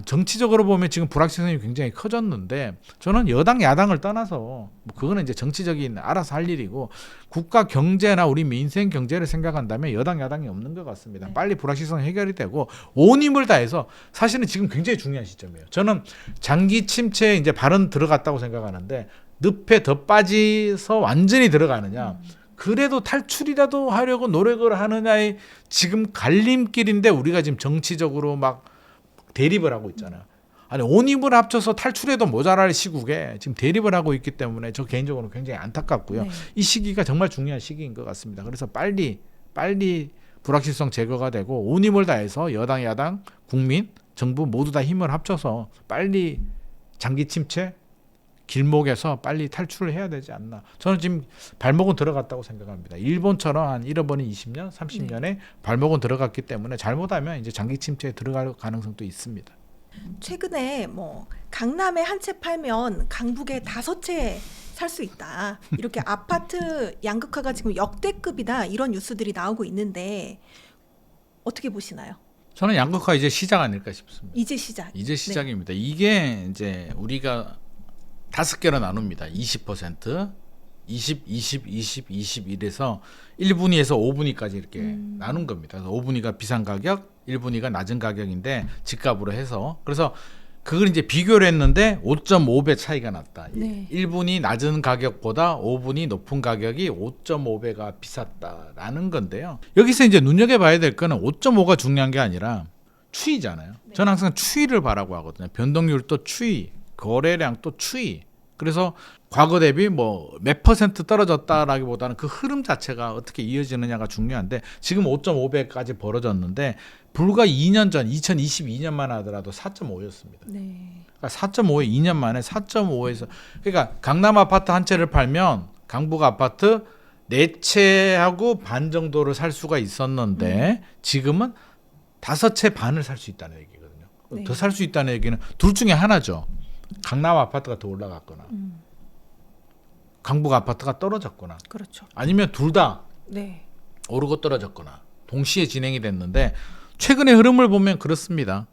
정치적으로 보면 지금 불확실성이 굉장히 커졌는데 저는 여당 야당을 떠나서 뭐 그거는 이제 정치적인 알아서 할 일이고, 국가 경제나 우리 민생 경제를 생각한다면 여당 야당이 없는 것 같습니다. 빨리 불확실성 해결이 되고 온 힘을 다해서, 사실은 지금 굉장히 중요한 시점이에요. 저는 장기 침체에 이제 발은 들어갔다고 생각하는데 늪에 더 빠져서 완전히 들어가느냐, 그래도 탈출이라도 하려고 노력을 하느냐의 지금 갈림길인데 우리가 지금 정치적으로 막 대립을 하고 있잖아요. 아니, 온 힘을 합쳐서 탈출해도 모자랄 시국에 지금 대립을 하고 있기 때문에 저 개인적으로 굉장히 안타깝고요. 이 시기가 정말 중요한 시기인 것 같습니다. 그래서 빨리 불확실성 제거가 되고 온 힘을 다해서 여당, 야당, 국민, 정부 모두 다 힘을 합쳐서 빨리 장기 침체 길목에서 빨리 탈출을 해야 되지 않나. 저는 지금 발목은 들어갔다고 생각합니다. 일본처럼 한 잃어버린 20년, 30년에 발목은 들어갔기 때문에 잘못하면 이제 장기 침체에 들어갈 가능성도 있습니다. 최근에 뭐 강남에 한 채 팔면 강북에 5채 살 수 있다. 이렇게 아파트 양극화가 지금 역대급이다. 이런 뉴스들이 나오고 있는데 어떻게 보시나요? 저는 양극화 이제 시작 아닐까 싶습니다. 이제 시작. 이제 시작입니다. 이게 이제 우리가 5개로 나눕니다. 20%, 20, 20, 20, 21에서 1분위에서 5분위까지 이렇게 나눈 겁니다. 그래서 5분위가 비싼 가격, 1분위가 낮은 가격인데 집값으로 해서, 그래서 그걸 이제 비교를 했는데 5.5배 차이가 났다. 1분위 낮은 가격보다 5분위 높은 가격이 5.5배가 비쌌다라는 건데요. 여기서 이제 눈여겨봐야 될 거는 5.5가 중요한 게 아니라 추이잖아요. 저는 항상 추이를 바라고 하거든요. 변동률 또 추이, 거래량 또 추이. 그래서 과거 대비 뭐 몇 퍼센트 떨어졌다라기보다는 그 흐름 자체가 어떻게 이어지느냐가 중요한데 지금 5.5배까지 벌어졌는데 불과 2년 전 2022년만 하더라도 4.5였습니다. 네. 그러니까 4.5에 2년 만에 4.5에서 그러니까 강남 아파트 한 채를 팔면 강북 아파트 4채하고 반 정도를 살 수가 있었는데 지금은 5채 반을 살 수 있다는 얘기거든요. 네. 더 살 수 있다는 얘기는 둘 중에 하나죠. 강남 아파트가 더 올라갔거나 강북 아파트가 떨어졌거나 그렇죠. 아니면 둘 다 네. 오르고 떨어졌거나 동시에 진행이 됐는데 최근의 흐름을 보면 그렇습니다.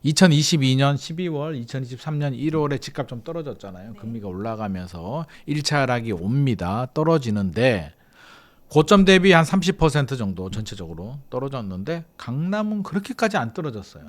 2022년 12월, 2023년 1월에 집값 좀 떨어졌잖아요. 금리가 올라가면서 1차 하락이 옵니다. 떨어지는데 고점 대비 한 30% 정도 전체적으로 떨어졌는데 강남은 그렇게까지 안 떨어졌어요.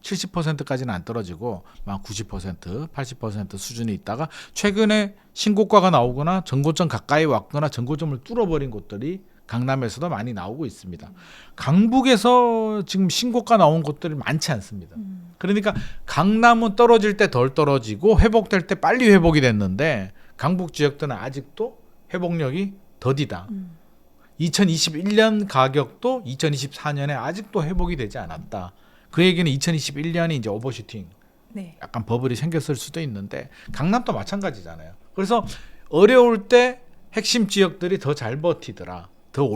70%까지는 안 떨어지고 막 90%, 80% 수준이 있다가 최근에 신고가가 나오거나 전고점 가까이 왔거나 전고점을 뚫어버린 곳들이 강남에서도 많이 나오고 있습니다. 강북에서 지금 신고가 나온 곳들이 많지 않습니다. 그러니까 강남은 떨어질 때 덜 떨어지고 회복될 때 빨리 회복이 됐는데 강북 지역들은 아직도 회복력이 더디다. 2021년 가격도 2024년에 아직도 회복이 되지 않았다. 그 얘기는 2021년이 이제 오버슈팅, 네. 약간 버블이 생겼을 수도 있는데 강남도 마찬가지잖아요. 그래서 어려울 때 핵심 지역들이 더 잘 버티더라. 더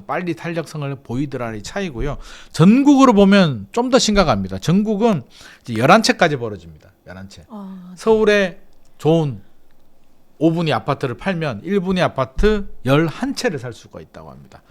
빨리 탄력성을 보이더라의 차이고요. 전국으로 보면 좀 더 심각합니다. 전국은 이제 11채까지 벌어집니다. 11채. 서울에 좋은 5분위 아파트를 팔면 1분위 아파트 11채를 살 수가 있다고 합니다.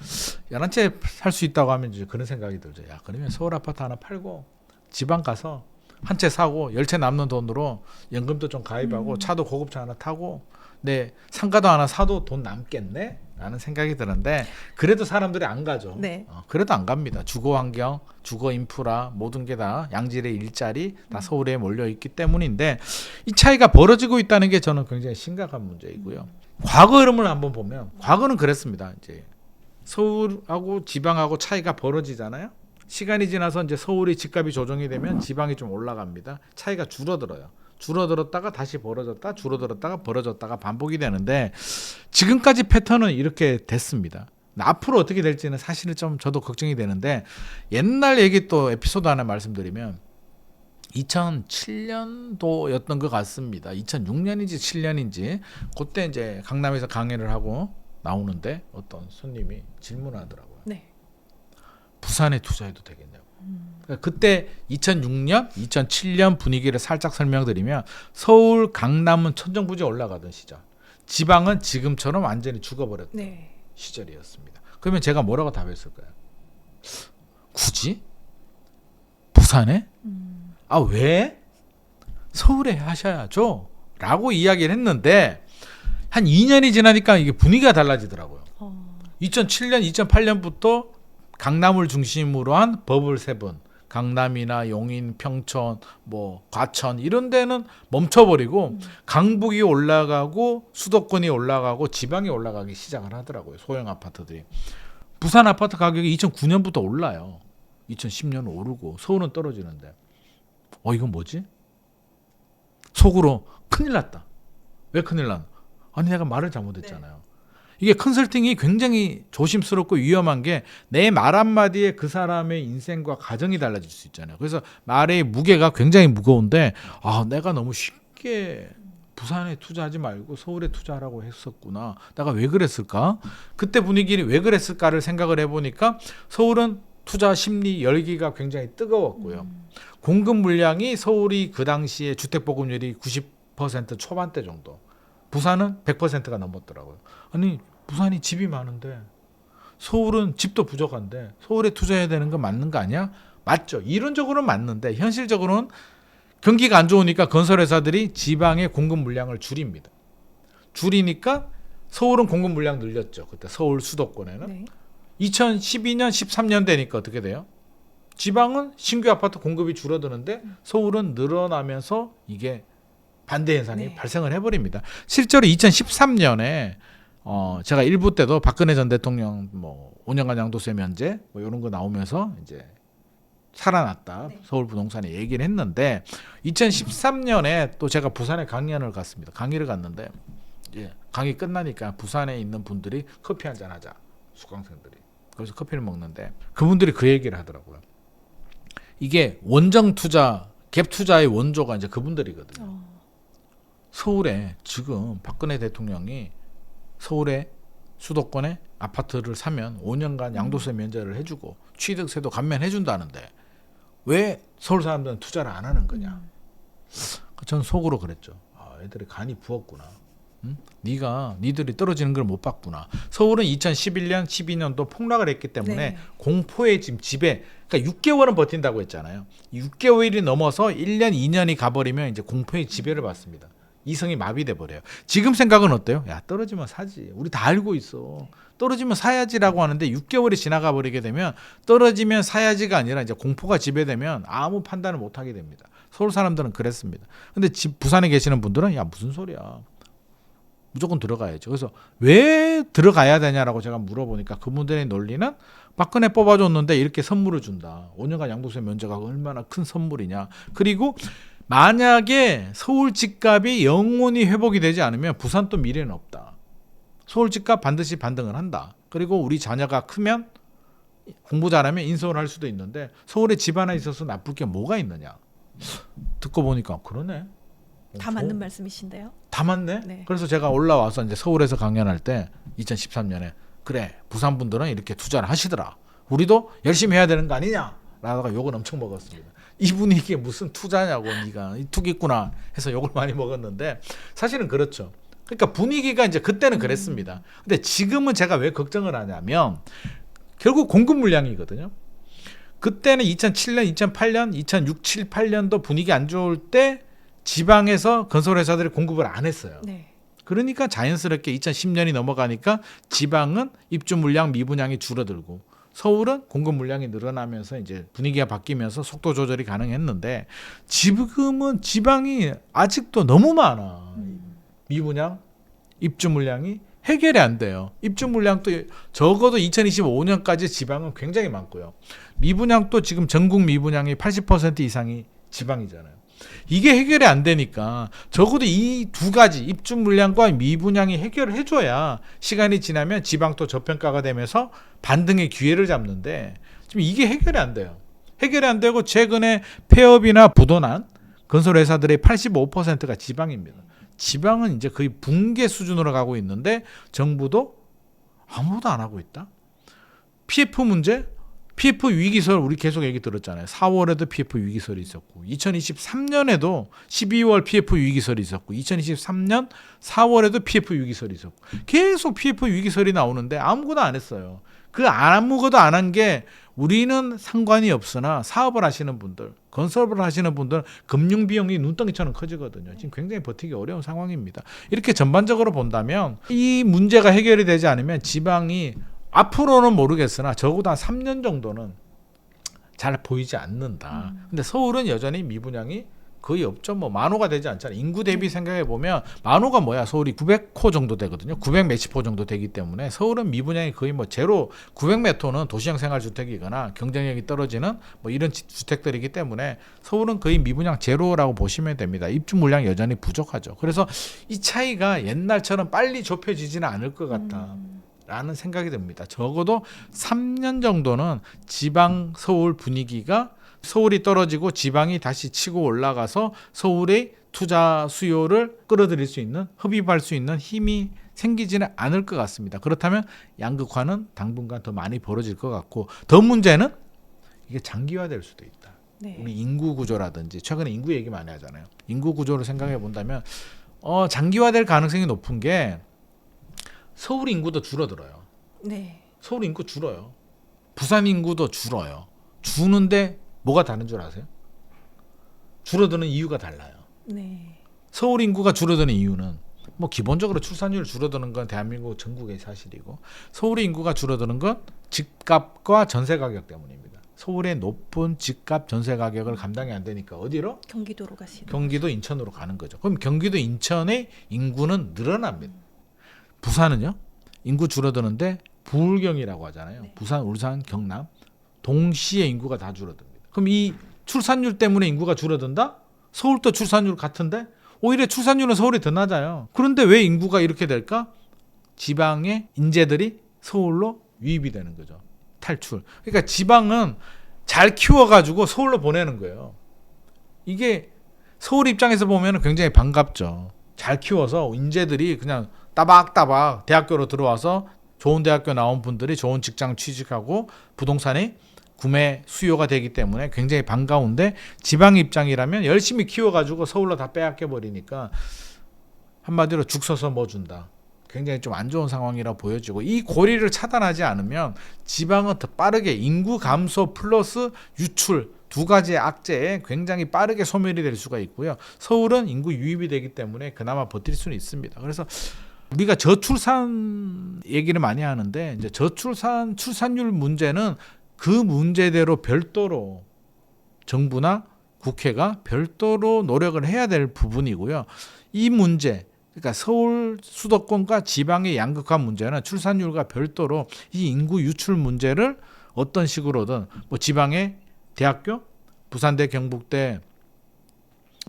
11채 살 수 있다고 하면 이제 그런 생각이 들죠. 야, 그러면 서울 아파트 하나 팔고 지방 가서 한 채 사고 10채 남는 돈으로 연금도 좀 가입하고 차도 고급차 하나 타고 내 상가도 하나 사도 돈 남겠네? 라는 생각이 드는데 그래도 사람들이 안 가죠. 네. 그래도 안 갑니다. 주거 환경, 주거 인프라 모든 게 다 양질의 일자리 다 서울에 몰려 있기 때문인데 이 차이가 벌어지고 있다는 게 저는 굉장히 심각한 문제이고요. 과거 흐름을 한번 보면 과거는 그랬습니다. 이제 서울하고 지방하고 차이가 벌어지잖아요. 시간이 지나서 이제 서울이 집값이 조정이 되면 지방이 좀 올라갑니다. 차이가 줄어들어요. 줄어들었다가 다시 벌어졌다, 줄어들었다가 벌어졌다가 반복이 되는데 지금까지 패턴은 이렇게 됐습니다. 앞으로 어떻게 될지는 사실은 좀 저도 걱정이 되는데 옛날 얘기 또 에피소드 하나 말씀드리면 2007년도였던 것 같습니다. 2006년인지 7년인지 그때 이제 강남에서 강연을 하고 나오는데 어떤 손님이 질문하더라고요. 네. 부산에 투자해도 되겠냐고. 그때 2006년, 2007년 분위기를 살짝 설명드리면 서울, 강남은 천정부지 올라가던 시절, 지방은 지금처럼 완전히 죽어버렸던 네. 시절이었습니다. 그러면 제가 뭐라고 답했을까요? 굳이? 부산에? 아, 왜? 서울에 하셔야죠. 라고 이야기를 했는데 한 2년이 지나니까 이게 분위기가 달라지더라고요. 2007년, 2008년부터 강남을 중심으로 한 버블 세븐, 강남이나 용인, 평촌, 뭐 과천 이런 데는 멈춰버리고 강북이 올라가고 수도권이 올라가고 지방이 올라가기 시작을 하더라고요. 소형 아파트들이. 부산 아파트 가격이 2009년부터 올라요. 2010년은 오르고 서울은 떨어지는데 이건 뭐지? 속으로 큰일 났다. 왜 큰일 났나? 아니 내가 말을 잘못했잖아요. 네. 이게 컨설팅이 굉장히 조심스럽고 위험한 게 내 말 한마디에 그 사람의 인생과 가정이 달라질 수 있잖아요. 그래서 말의 무게가 굉장히 무거운데 내가 너무 쉽게 부산에 투자하지 말고 서울에 투자하라고 했었구나. 내가 왜 그랬을까? 그때 분위기를 왜 그랬을까를 생각을 해보니까 서울은 투자 심리 열기가 굉장히 뜨거웠고요. 공급 물량이 서울이 그 당시에 주택 보급률이 90% 초반대 정도. 부산은 100%가 넘었더라고요. 아니 부산이 집이 많은데 서울은 집도 부족한데 서울에 투자해야 되는 거 맞는 거 아니야? 맞죠. 이론적으로는 맞는데 현실적으로는 경기가 안 좋으니까 건설회사들이 지방의 공급 물량을 줄입니다. 줄이니까 서울은 공급 물량 늘렸죠. 그때 서울 수도권에는. 네. 2012년 13년 되니까 어떻게 돼요? 지방은 신규 아파트 공급이 줄어드는데 서울은 늘어나면서 이게 반대 현상이 네. 발생을 해버립니다. 실제로 2013년에 제가 일부 때도 박근혜 전 대통령 5년간 양도세 면제 이런 거 나오면서 이제 살아났다. 네. 서울 부동산에 얘기를 했는데 2013년에 또 제가 부산에 강연을 갔습니다. 강의를 갔는데 강의 끝나니까 부산에 있는 분들이 커피 한잔 하자. 수강생들이. 그래서 커피를 먹는데 그분들이 그 얘기를 하더라고요. 이게 원정 투자, 갭 투자의 원조가 이제 그분들이거든요. 서울에 지금 박근혜 대통령이 서울에 수도권에 아파트를 사면 5년간 양도세 면제를 해주고 취득세도 감면해준다는데 왜 서울 사람들은 투자를 안 하는 거냐. 전 속으로 그랬죠. 애들이 간이 부었구나. 응? 니들이 떨어지는 걸 못 봤구나. 서울은 2011년, 12년도 폭락을 했기 때문에 네. 공포의 지금 지배. 그러니까 6개월은 버틴다고 했잖아요. 6개월이 넘어서 1년, 2년이 가버리면 이제 공포의 지배를 받습니다. 이성이 마비돼 버려요. 지금 생각은 어때요? 야, 떨어지면 사지. 우리 다 알고 있어. 떨어지면 사야지라고 하는데 6개월이 지나가 버리게 되면 떨어지면 사야지가 아니라 이제 공포가 지배되면 아무 판단을 못 하게 됩니다. 서울 사람들은 그랬습니다. 근데 부산에 계시는 분들은 야, 무슨 소리야. 무조건 들어가야죠. 그래서 왜 들어가야 되냐라고 제가 물어보니까 그분들의 논리는 박근혜 뽑아줬는데 이렇게 선물을 준다. 5년간 양도세 면제가 얼마나 큰 선물이냐. 그리고 만약에 서울 집값이 영원히 회복이 되지 않으면 부산 또 미래는 없다. 서울 집값 반드시 반등을 한다. 그리고 우리 자녀가 크면 공부 잘하면 인서울 할 수도 있는데 서울에 집 하나 있어서 나쁠 게 뭐가 있느냐. 듣고 보니까 그러네. 다 맞는 말씀이신데요. 다 맞네. 네. 그래서 제가 올라와서 이제 서울에서 강연할 때 2013년에 그래 부산 분들은 이렇게 투자를 하시더라. 우리도 열심히 해야 되는 거 아니냐? 라다가 욕을 엄청 먹었습니다. 이분이 이게 무슨 투자냐고 네가 투기꾼아 해서 욕을 많이 먹었는데 사실은 그렇죠. 그러니까 분위기가 이제 그때는 그랬습니다. 근데 지금은 제가 왜 걱정을 하냐면 결국 공급 물량이거든요. 그때는 2007년, 2008년, 2006, 7, 8년도 분위기 안 좋을 때 지방에서 건설회사들이 공급을 안 했어요. 네. 그러니까 자연스럽게 2010년이 넘어가니까 지방은 입주 물량 미분양이 줄어들고 서울은 공급 물량이 늘어나면서 이제 분위기가 바뀌면서 속도 조절이 가능했는데 지금은 지방이 아직도 너무 많아. 미분양, 입주 물량이 해결이 안 돼요. 입주 물량도 적어도 2025년까지 지방은 굉장히 많고요. 미분양도 지금 전국 미분양이 80% 이상이 지방이잖아요. 이게 해결이 안 되니까 적어도 이 두 가지 입주 물량과 미분양이 해결을 해줘야 시간이 지나면 지방도 저평가가 되면서 반등의 기회를 잡는데 지금 이게 해결이 안 돼요. 해결이 안 되고 최근에 폐업이나 부도난 건설회사들의 85%가 지방입니다. 지방은 이제 거의 붕괴 수준으로 가고 있는데 정부도 아무것도 안 하고 있다. PF 문제? PF 위기설 우리 계속 얘기 들었잖아요. 4월에도 PF 위기설이 있었고 2023년에도 12월 PF 위기설이 있었고 2023년 4월에도 PF 위기설이 있었고 계속 PF 위기설이 나오는데 아무것도 안 했어요. 그 아무것도 안 한 게 우리는 상관이 없으나 사업을 하시는 분들, 건설을 하시는 분들은 금융 비용이 눈덩이처럼 커지거든요. 지금 굉장히 버티기 어려운 상황입니다. 이렇게 전반적으로 본다면 이 문제가 해결이 되지 않으면 지방이 앞으로는 모르겠으나 적어도 한 3년 정도는 잘 보이지 않는다. 근데 서울은 여전히 미분양이 거의 없죠. 뭐 만호가 되지 않잖아요. 인구 대비 생각해 보면 만호가 뭐야? 서울이 900호 정도 되거든요. 900 몇십 호 정도 되기 때문에 서울은 미분양이 거의 뭐 제로 900 몇 호는 도시형 생활주택이거나 경쟁력이 떨어지는 뭐 이런 주택들이기 때문에 서울은 거의 미분양 제로라고 보시면 됩니다. 입주 물량이 여전히 부족하죠. 그래서 이 차이가 옛날처럼 빨리 좁혀지지는 않을 것 같다. 라는 생각이 듭니다. 적어도 3년 정도는 지방 서울 분위기가 서울이 떨어지고 지방이 다시 치고 올라가서 서울의 투자 수요를 끌어들일 수 있는 흡입할 수 있는 힘이 생기지는 않을 것 같습니다. 그렇다면 양극화는 당분간 더 많이 벌어질 것 같고 더 문제는 이게 장기화될 수도 있다. 네. 우리 인구 구조라든지 최근에 인구 얘기 많이 하잖아요. 인구 구조를 생각해 본다면 장기화될 가능성이 높은 게 서울 인구도 줄어들어요. 네. 서울 인구 줄어요. 부산 인구도 줄어요. 주는데 뭐가 다른 줄 아세요? 줄어드는 이유가 달라요. 네. 서울 인구가 줄어드는 이유는 뭐 기본적으로 출산율 줄어드는 건 대한민국 전국의 사실이고 서울 인구가 줄어드는 건 집값과 전세 가격 때문입니다. 서울의 높은 집값 전세 가격을 감당이 안 되니까 어디로? 경기도로 가시는. 경기도 인천으로 가는 거죠. 그럼 경기도 인천의 인구는 늘어납니다. 부산은요? 인구 줄어드는데 부울경이라고 하잖아요. 네. 부산, 울산, 경남 동시에 인구가 다 줄어듭니다. 그럼 이 출산율 때문에 인구가 줄어든다? 서울도 출산율 같은데 오히려 출산율은 서울이 더 낮아요. 그런데 왜 인구가 이렇게 될까? 지방의 인재들이 서울로 유입이 되는 거죠. 탈출. 그러니까 지방은 잘 키워가지고 서울로 보내는 거예요. 이게 서울 입장에서 보면 굉장히 반갑죠. 잘 키워서 인재들이 그냥 따박따박 대학교로 들어와서 좋은 대학교 나온 분들이 좋은 직장 취직하고 부동산이 구매 수요가 되기 때문에 굉장히 반가운데 지방 입장이라면 열심히 키워가지고 서울로 다 빼앗겨 버리니까 한마디로 죽 서서 뭐 준다. 굉장히 좀 안 좋은 상황이라 보여지고 이 고리를 차단하지 않으면 지방은 더 빠르게 인구 감소 플러스 유출 두 가지의 악재에 굉장히 빠르게 소멸이 될 수가 있고요. 서울은 인구 유입이 되기 때문에 그나마 버틸 수는 있습니다. 그래서 우리가 저출산 얘기를 많이 하는데 이제 저출산 출산율 문제는 그 문제대로 별도로 정부나 국회가 별도로 노력을 해야 될 부분이고요. 이 문제, 그러니까 서울 수도권과 지방의 양극화 문제는 출산율과 별도로 이 인구 유출 문제를 어떤 식으로든 뭐 지방의 대학교, 부산대, 경북대,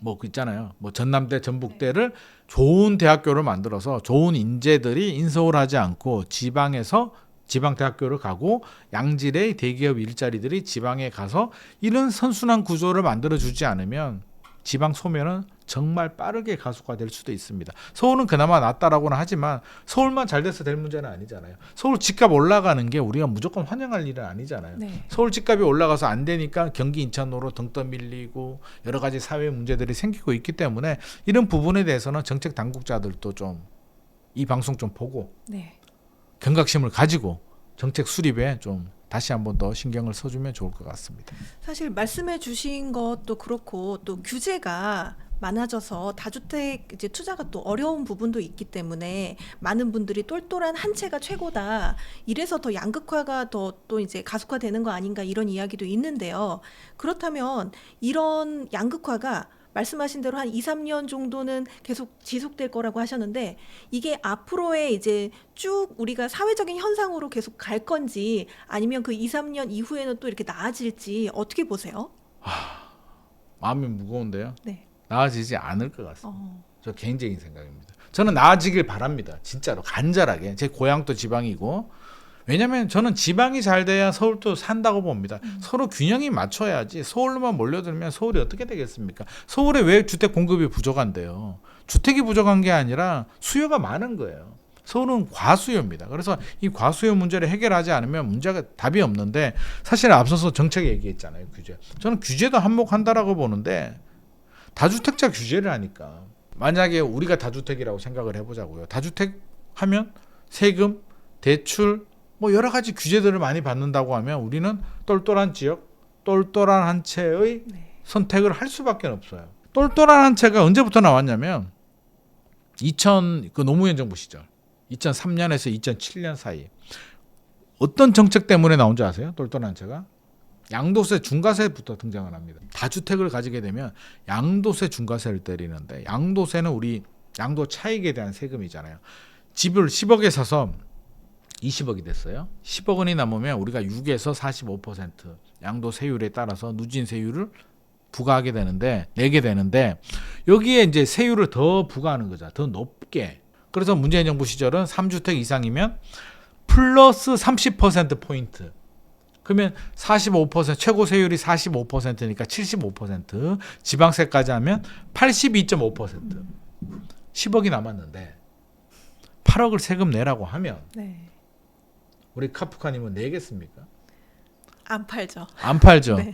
뭐 그 있잖아요. 뭐 전남대, 전북대를 좋은 대학교를 만들어서 좋은 인재들이 인서울하지 않고 지방에서 지방 대학교를 가고 양질의 대기업 일자리들이 지방에 가서 이런 선순환 구조를 만들어 주지 않으면 지방 소멸은 정말 빠르게 가속화될 수도 있습니다. 서울은 그나마 낫다라고는 하지만 서울만 잘 돼서 될 문제는 아니잖아요. 서울 집값 올라가는 게 우리가 무조건 환영할 일은 아니잖아요. 네. 서울 집값이 올라가서 안 되니까 경기 인천으로 등 떠밀리고 여러 가지 사회 문제들이 생기고 있기 때문에 이런 부분에 대해서는 정책 당국자들도 좀 이 방송 좀 보고 네. 경각심을 가지고 정책 수립에 좀 다시 한번 더 신경을 써주면 좋을 것 같습니다. 사실 말씀해 주신 것도 그렇고 또 규제가 많아져서 다주택 이제 투자가 또 어려운 부분도 있기 때문에 많은 분들이 똘똘한 한 채가 최고다. 이래서 더 양극화가 더 또 이제 가속화되는 거 아닌가 이런 이야기도 있는데요. 그렇다면 이런 양극화가 말씀하신 대로 한 2, 3년 정도는 계속 지속될 거라고 하셨는데 이게 앞으로의 이제 쭉 우리가 사회적인 현상으로 계속 갈 건지 아니면 그 2, 3년 이후에는 또 이렇게 나아질지 어떻게 보세요? 마음이 무거운데요. 네. 나아지지 않을 것 같습니다. 저 개인적인 생각입니다. 저는 나아지길 바랍니다. 진짜로 간절하게. 제 고향도 지방이고 왜냐하면 저는 지방이 잘 돼야 서울도 산다고 봅니다. 서로 균형이 맞춰야지 서울로만 몰려들면 서울이 어떻게 되겠습니까? 서울에 왜 주택 공급이 부족한데요? 주택이 부족한 게 아니라 수요가 많은 거예요. 서울은 과수요입니다. 그래서 이 과수요 문제를 해결하지 않으면 문제가 답이 없는데 사실 앞서서 정책 얘기했잖아요. 규제. 저는 규제도 한몫한다라고 보는데 다주택자 규제를 하니까 만약에 우리가 다주택이라고 생각을 해보자고요. 다주택 하면 세금, 대출 뭐 여러 가지 규제들을 많이 받는다고 하면 우리는 똘똘한 지역, 똘똘한 한 채의 선택을 할 수밖에 없어요. 똘똘한 한 채가 언제부터 나왔냐면 그 노무현 정부 시절 2003년에서 2007년 사이 어떤 정책 때문에 나온 줄 아세요? 똘똘한 한 채가 양도세 중과세부터 등장을 합니다. 다주택을 가지게 되면 양도세 중과세를 때리는데 양도세는 우리 양도 차익에 대한 세금이잖아요. 집을 10억에 사서 20억이 됐어요. 10억 원이 남으면 우리가 6에서 45% 양도세율에 따라서 누진세율을 부과하게 되는데 내게 되는데 여기에 이제 세율을 더 부과하는 거죠. 더 높게. 그래서 문재인 정부 시절은 3주택 이상이면 플러스 30% 포인트. 그러면 45% 최고 세율이 45%니까 75% 지방세까지 하면 82.5% 10억이 남았는데 8억을 세금 내라고 하면 네. 우리 카프카님은 내겠습니까? 안 팔죠. 안 팔죠. 네.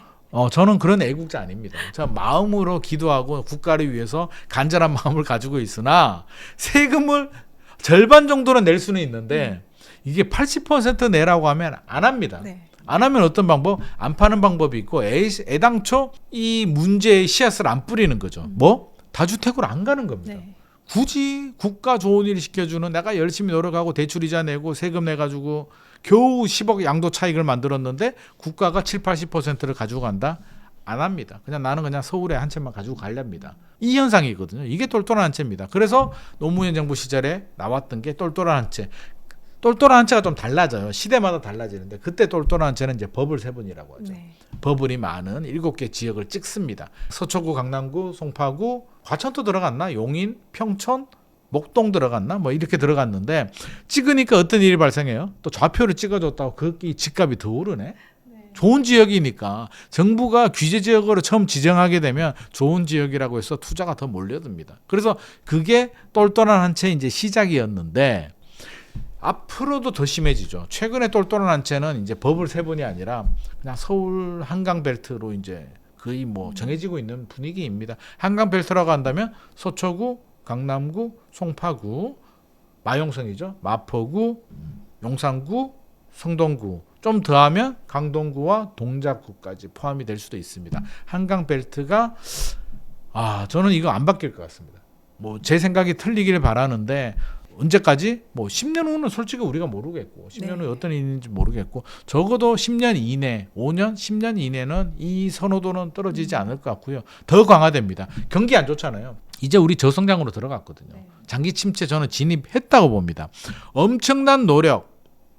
저는 그런 애국자 아닙니다. 저 마음으로 기도하고 국가를 위해서 간절한 마음을 가지고 있으나 세금을 절반 정도는 낼 수는 있는데 이게 80% 내라고 하면 안 합니다. 네. 안 하면 어떤 방법? 안 파는 방법이 있고 애당초 이 문제의 씨앗을 안 뿌리는 거죠. 뭐? 다주택으로 안 가는 겁니다. 네. 굳이 국가 좋은 일 시켜주는 내가 열심히 노력하고 대출이자 내고 세금 내가지고 겨우 10억 양도 차익을 만들었는데 국가가 7, 80%를 가지고 간다? 안 합니다. 나는 그냥 서울에 한 채만 가지고 가렵니다. 이 현상이거든요. 이게 똘똘한 한 채입니다. 그래서 노무현 정부 시절에 나왔던 게 똘똘한 한 채. 똘똘한 한채가 좀 달라져요. 시대마다 달라지는데 그때 똘똘한 한채는 이제 버블 세븐이라고 하죠. 네. 버블이 많은 7개 지역을 찍습니다. 서초구, 강남구, 송파구, 과천도 들어갔나? 용인, 평촌, 목동 들어갔나? 뭐 이렇게 들어갔는데 찍으니까 어떤 일이 발생해요? 또 좌표를 찍어줬다고 그 집값이 더 오르네. 좋은 지역이니까 정부가 규제 지역으로 처음 지정하게 되면 좋은 지역이라고 해서 투자가 더 몰려듭니다. 그래서 그게 똘똘한 한 채 이제 시작이었는데 앞으로도 더 심해지죠. 최근에 똘똘한 한 채는 이제 버블 세븐이 아니라 그냥 서울 한강 벨트로 이제 거의 뭐 정해지고 있는 분위기입니다. 한강 벨트라고 한다면 서초구, 강남구, 송파구, 마용성이죠. 마포구, 용산구, 성동구, 좀 더하면 강동구와 동작구까지 포함이 될 수도 있습니다. 한강 벨트가 저는 이거 안 바뀔 것 같습니다. 뭐 제 생각이 틀리길 바라는데 언제까지? 뭐 10년 후는 솔직히 우리가 모르겠고 10년 후에 어떤 일인지 모르겠고 적어도 10년 이내, 5년, 10년 이내는 이 선호도는 떨어지지 않을 것 같고요. 더 강화됩니다. 경기 안 좋잖아요. 이제 우리 저성장으로 들어갔거든요. 장기 침체 저는 진입했다고 봅니다. 엄청난 노력,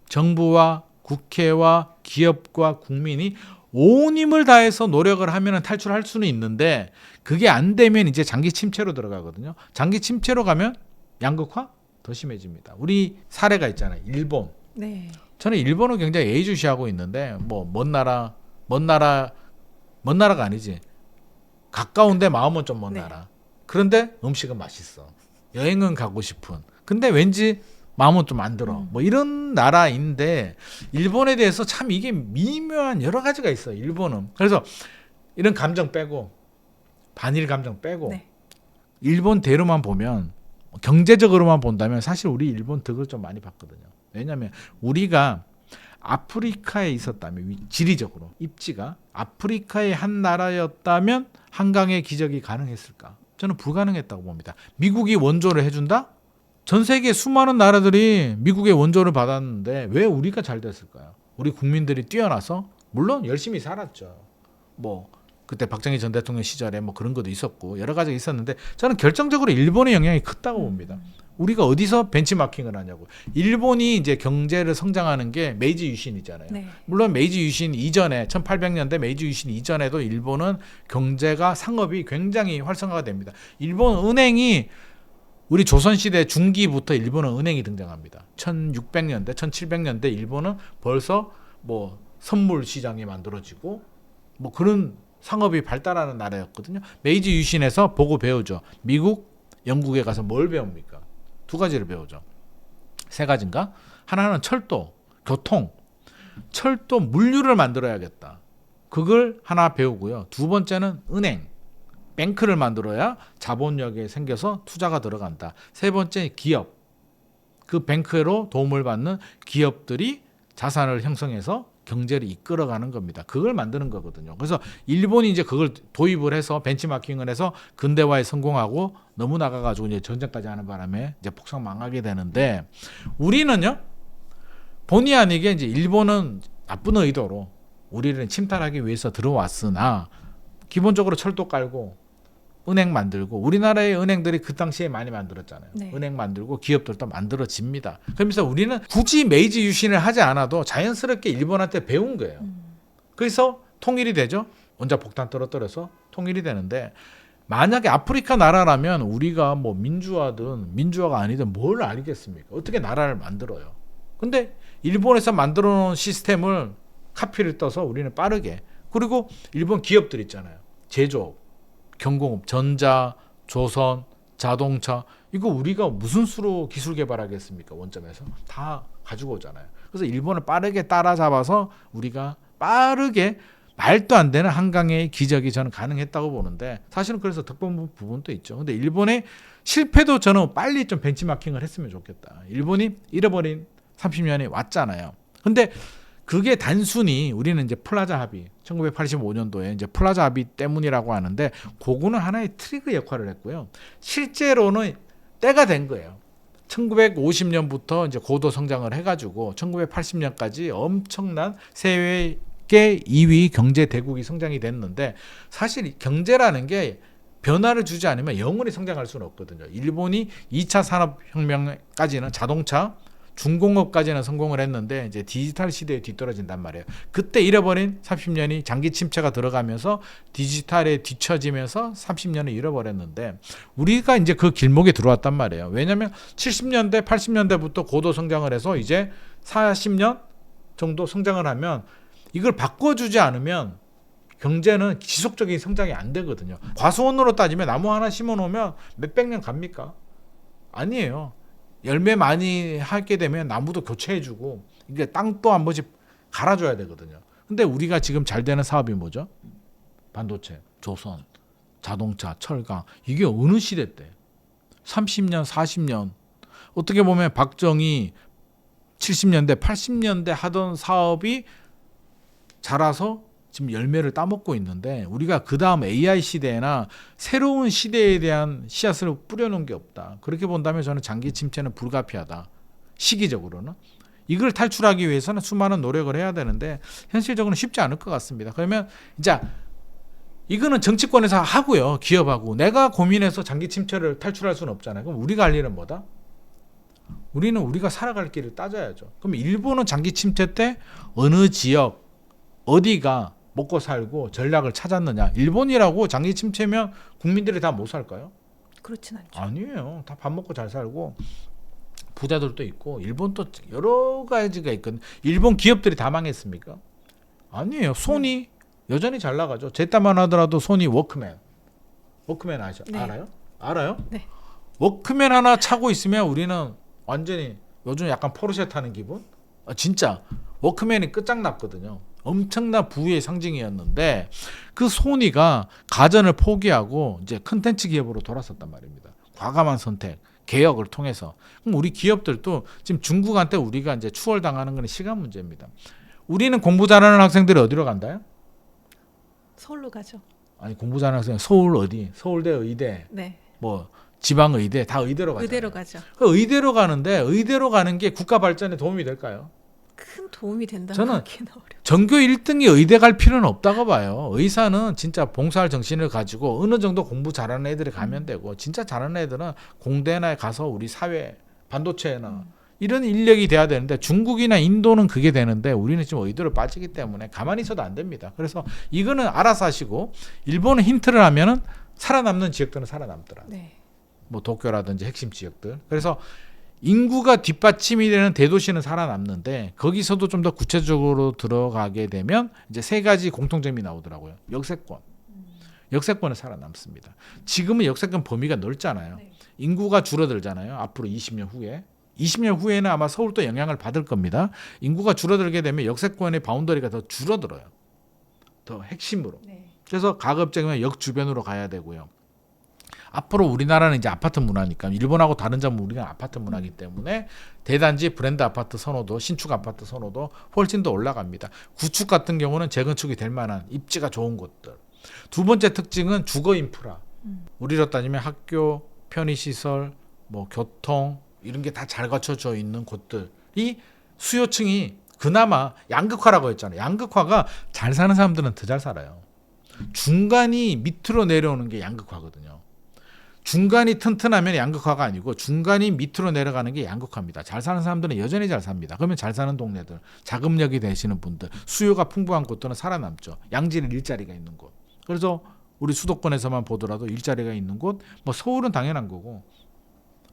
정부와 국회와 기업과 국민이 온 힘을 다해서 노력을 하면 탈출할 수는 있는데 그게 안 되면 이제 장기 침체로 들어가거든요. 장기 침체로 가면 양극화 더 심해집니다. 우리 사례가 있잖아요. 일본. 네. 저는 일본을 굉장히 예의주시하고 있는데 뭐 먼 나라가 아니지. 가까운데 마음은 좀 먼 나라. 그런데 음식은 맛있어. 여행은 가고 싶은. 근데 왠지 마음은 좀 안 들어. 뭐 이런 나라인데 일본에 대해서 참 이게 미묘한 여러 가지가 있어요. 일본은. 그래서 이런 감정 빼고 반일 감정 빼고 일본 대로만 보면 경제적으로만 본다면 사실 우리 일본 덕을 좀 많이 봤거든요. 왜냐하면 우리가 아프리카에 있었다면 지리적으로 입지가 아프리카의 한 나라였다면 한강의 기적이 가능했을까? 저는 불가능했다고 봅니다. 미국이 원조를 해준다? 전 세계 수많은 나라들이 미국의 원조를 받았는데 왜 우리가 잘 됐을까요? 우리 국민들이 뛰어나서 물론 열심히 살았죠. 뭐 그때 박정희 전 대통령 시절에 뭐 그런 것도 있었고 여러 가지가 있었는데 저는 결정적으로 일본의 영향이 컸다고 봅니다. 우리가 어디서 벤치마킹을 하냐고. 일본이 이제 경제를 성장하는 게 메이지 유신이잖아요. 물론 메이지 유신 이전에 1800년대 메이지 유신 이전에도 일본은 경제가 상업이 굉장히 활성화가 됩니다. 일본 은행이 우리 조선시대 중기부터 일본은 은행이 등장합니다. 1600년대, 1700년대 일본은 벌써 뭐 선물 시장이 만들어지고 뭐 그런 상업이 발달하는 나라였거든요. 메이지 유신에서 보고 배우죠. 미국, 영국에 가서 뭘 배웁니까? 두 가지를 배우죠. 세 가지인가? 하나는 철도, 교통. 철도 물류를 만들어야겠다. 그걸 하나 배우고요. 두 번째는 은행. 뱅크를 만들어야 자본력이 생겨서 투자가 들어간다. 세 번째 기업. 그 뱅크로 도움을 받는 기업들이 자산을 형성해서 경제를 이끌어가는 겁니다. 그걸 만드는 거거든요. 그래서 일본이 이제 그걸 도입을 해서 벤치마킹을 해서 근대화에 성공하고 너무 나가가지고 이제 전쟁까지 하는 바람에 이제 폭삭 망하게 되는데 우리는요 본의 아니게 이제 일본은 나쁜 의도로 우리를 침탈하기 위해서 들어왔으나 기본적으로 철도 깔고 은행 만들고 우리나라의 은행들이 그 당시에 많이 만들었잖아요. 은행 만들고 기업들도 만들어집니다. 그러면서 우리는 굳이 메이지 유신을 하지 않아도 자연스럽게 일본한테 배운 거예요. 그래서 통일이 되죠. 원자폭탄 떨어뜨려서 통일이 되는데 만약에 아프리카 나라라면 우리가 뭐 민주화든 민주화가 아니든 뭘 알겠습니까? 어떻게 나라를 만들어요. 근데 일본에서 만들어 놓은 시스템을 카피를 떠서 우리는 빠르게 그리고 일본 기업들 있잖아요. 제조업 경공업, 전자, 조선, 자동차 이거 우리가 무슨 수로 기술 개발하겠습니까? 원점에서 다 가지고 오잖아요. 그래서 일본을 빠르게 따라잡아서 우리가 빠르게 말도 안 되는 한강의 기적이 저는 가능했다고 보는데 사실은 그래서 덕본 부분도 있죠. 근데 일본의 실패도 저는 빨리 좀 벤치마킹을 했으면 좋겠다. 일본이 잃어버린 30년이 왔잖아요. 근데 그게 단순히 우리는 이제 플라자 합의 1985년도에 이제 플라자 합의 때문이라고 하는데 그거는 하나의 트리거 역할을 했고요. 실제로는 때가 된 거예요. 1950년부터 이제 고도 성장을 해가지고 1980년까지 엄청난 세계 2위 경제 대국이 성장이 됐는데 사실 경제라는 게 변화를 주지 않으면 영원히 성장할 수는 없거든요. 일본이 2차 산업혁명까지는 자동차, 중공업까지는 성공을 했는데 이제 디지털 시대에 뒤떨어진단 말이에요. 그때 잃어버린 30년이 장기 침체가 들어가면서 디지털에 뒤처지면서 30년을 잃어버렸는데 우리가 이제 그 길목에 들어왔단 말이에요. 왜냐하면 70년대, 80년대부터 고도 성장을 해서 이제 40년 정도 성장을 하면 이걸 바꿔주지 않으면 경제는 지속적인 성장이 안 되거든요. 과수원으로 따지면 나무 하나 심어놓으면 몇백 년 갑니까? 아니에요. 열매 많이 하게 되면 나무도 교체해주고 이게 땅도 한 번씩 갈아줘야 되거든요. 근데 우리가 지금 잘 되는 사업이 뭐죠? 반도체, 조선, 자동차, 철강. 이게 어느 시대 때? 30년, 40년. 어떻게 보면 박정희 70년대, 80년대 하던 사업이 자라서 지금 열매를 따먹고 있는데 우리가 그 다음 AI 시대나 새로운 시대에 대한 씨앗을 뿌려놓은 게 없다. 그렇게 본다면 저는 장기 침체는 불가피하다. 시기적으로는. 이걸 탈출하기 위해서는 수많은 노력을 해야 되는데 현실적으로는 쉽지 않을 것 같습니다. 그러면 이제 이거는 정치권에서 하고요. 기업하고. 내가 고민해서 장기 침체를 탈출할 수는 없잖아요. 그럼 우리가 할 일은 뭐다? 우리는 우리가 살아갈 길을 따져야죠. 그럼 일본은 장기 침체 때 어느 지역, 어디가 먹고 살고 전략을 찾았느냐. 일본이라고 장기 침체면 국민들이 다 못 살까요? 그렇진 않죠. 아니에요. 다 밥 먹고 잘 살고 부자들도 있고 일본도 여러 가지가 있거든요. 일본 기업들이 다 망했습니까? 아니에요. 소니 여전히 잘 나가죠. 제 땀만 하더라도 소니 워크맨 네. 알아요? 네. 워크맨 하나 차고 있으면 우리는 완전히 요즘 약간 포르쉐 타는 기분? 진짜 워크맨이 끝장났거든요. 엄청난 부의 상징이었는데 그 소니가 가전을 포기하고 이제 컨텐츠 기업으로 돌아섰단 말입니다. 과감한 선택, 개혁을 통해서. 그럼 우리 기업들도 지금 중국한테 우리가 이제 추월당하는 건 시간 문제입니다. 우리는 공부 잘하는 학생들이 어디로 간다요? 서울로 가죠. 아니 공부 잘하는 학생 서울 어디? 서울대 의대, 네. 뭐 지방 의대 다 의대로 가죠. 의대로 가죠. 의대로 가는데 의대로 가는 게 국가 발전에 도움이 될까요? 큰 도움이 된다고 저는 하기는 어려워. 전교 1등이 의대 갈 필요는 없다고 봐요. 의사는 진짜 봉사할 정신을 가지고 어느 정도 공부 잘하는 애들이 가면 되고 진짜 잘하는 애들은 공대나 가서 우리 사회, 반도체나 이런 인력이 돼야 되는데 중국이나 인도는 그게 되는데 우리는 지금 의대로 빠지기 때문에 가만히 있어도 안 됩니다. 그래서 이거는 알아서 하시고 일본은 힌트를 하면은 살아남는 지역들은 살아남더라. 네. 뭐 도쿄라든지 핵심 지역들. 그래서 인구가 뒷받침이 되는 대도시는 살아남는데 거기서도 좀 더 구체적으로 들어가게 되면 이제 세 가지 공통점이 나오더라고요. 역세권. 역세권은 살아남습니다. 지금은 역세권 범위가 넓잖아요. 네. 인구가 줄어들잖아요. 앞으로 20년 후에. 20년 후에는 아마 서울도 영향을 받을 겁니다. 인구가 줄어들게 되면 역세권의 바운더리가 더 줄어들어요. 더 핵심으로. 네. 그래서 가급적이면 역 주변으로 가야 되고요. 앞으로 우리나라는 이제 아파트 문화니까 일본하고 다른 점은 우리가 아파트 문화이기 때문에 대단지 브랜드 아파트 선호도 신축 아파트 선호도 훨씬 더 올라갑니다. 구축 같은 경우는 재건축이 될 만한 입지가 좋은 곳들. 두 번째 특징은 주거 인프라. 우리로 따지면 학교, 편의시설, 뭐 교통 이런 게 다 잘 갖춰져 있는 곳들이 수요층이 그나마 양극화라고 했잖아요. 양극화가 잘 사는 사람들은 더 잘 살아요. 중간이 밑으로 내려오는 게 양극화거든요. 중간이 튼튼하면 양극화가 아니고 중간이 밑으로 내려가는 게 양극화입니다. 잘 사는 사람들은 여전히 잘 삽니다. 그러면 잘 사는 동네들, 자금력이 되시는 분들, 수요가 풍부한 곳들은 살아남죠. 양질 일자리가 있는 곳. 그래서 우리 수도권에서만 보더라도 일자리가 있는 곳, 뭐 서울은 당연한 거고,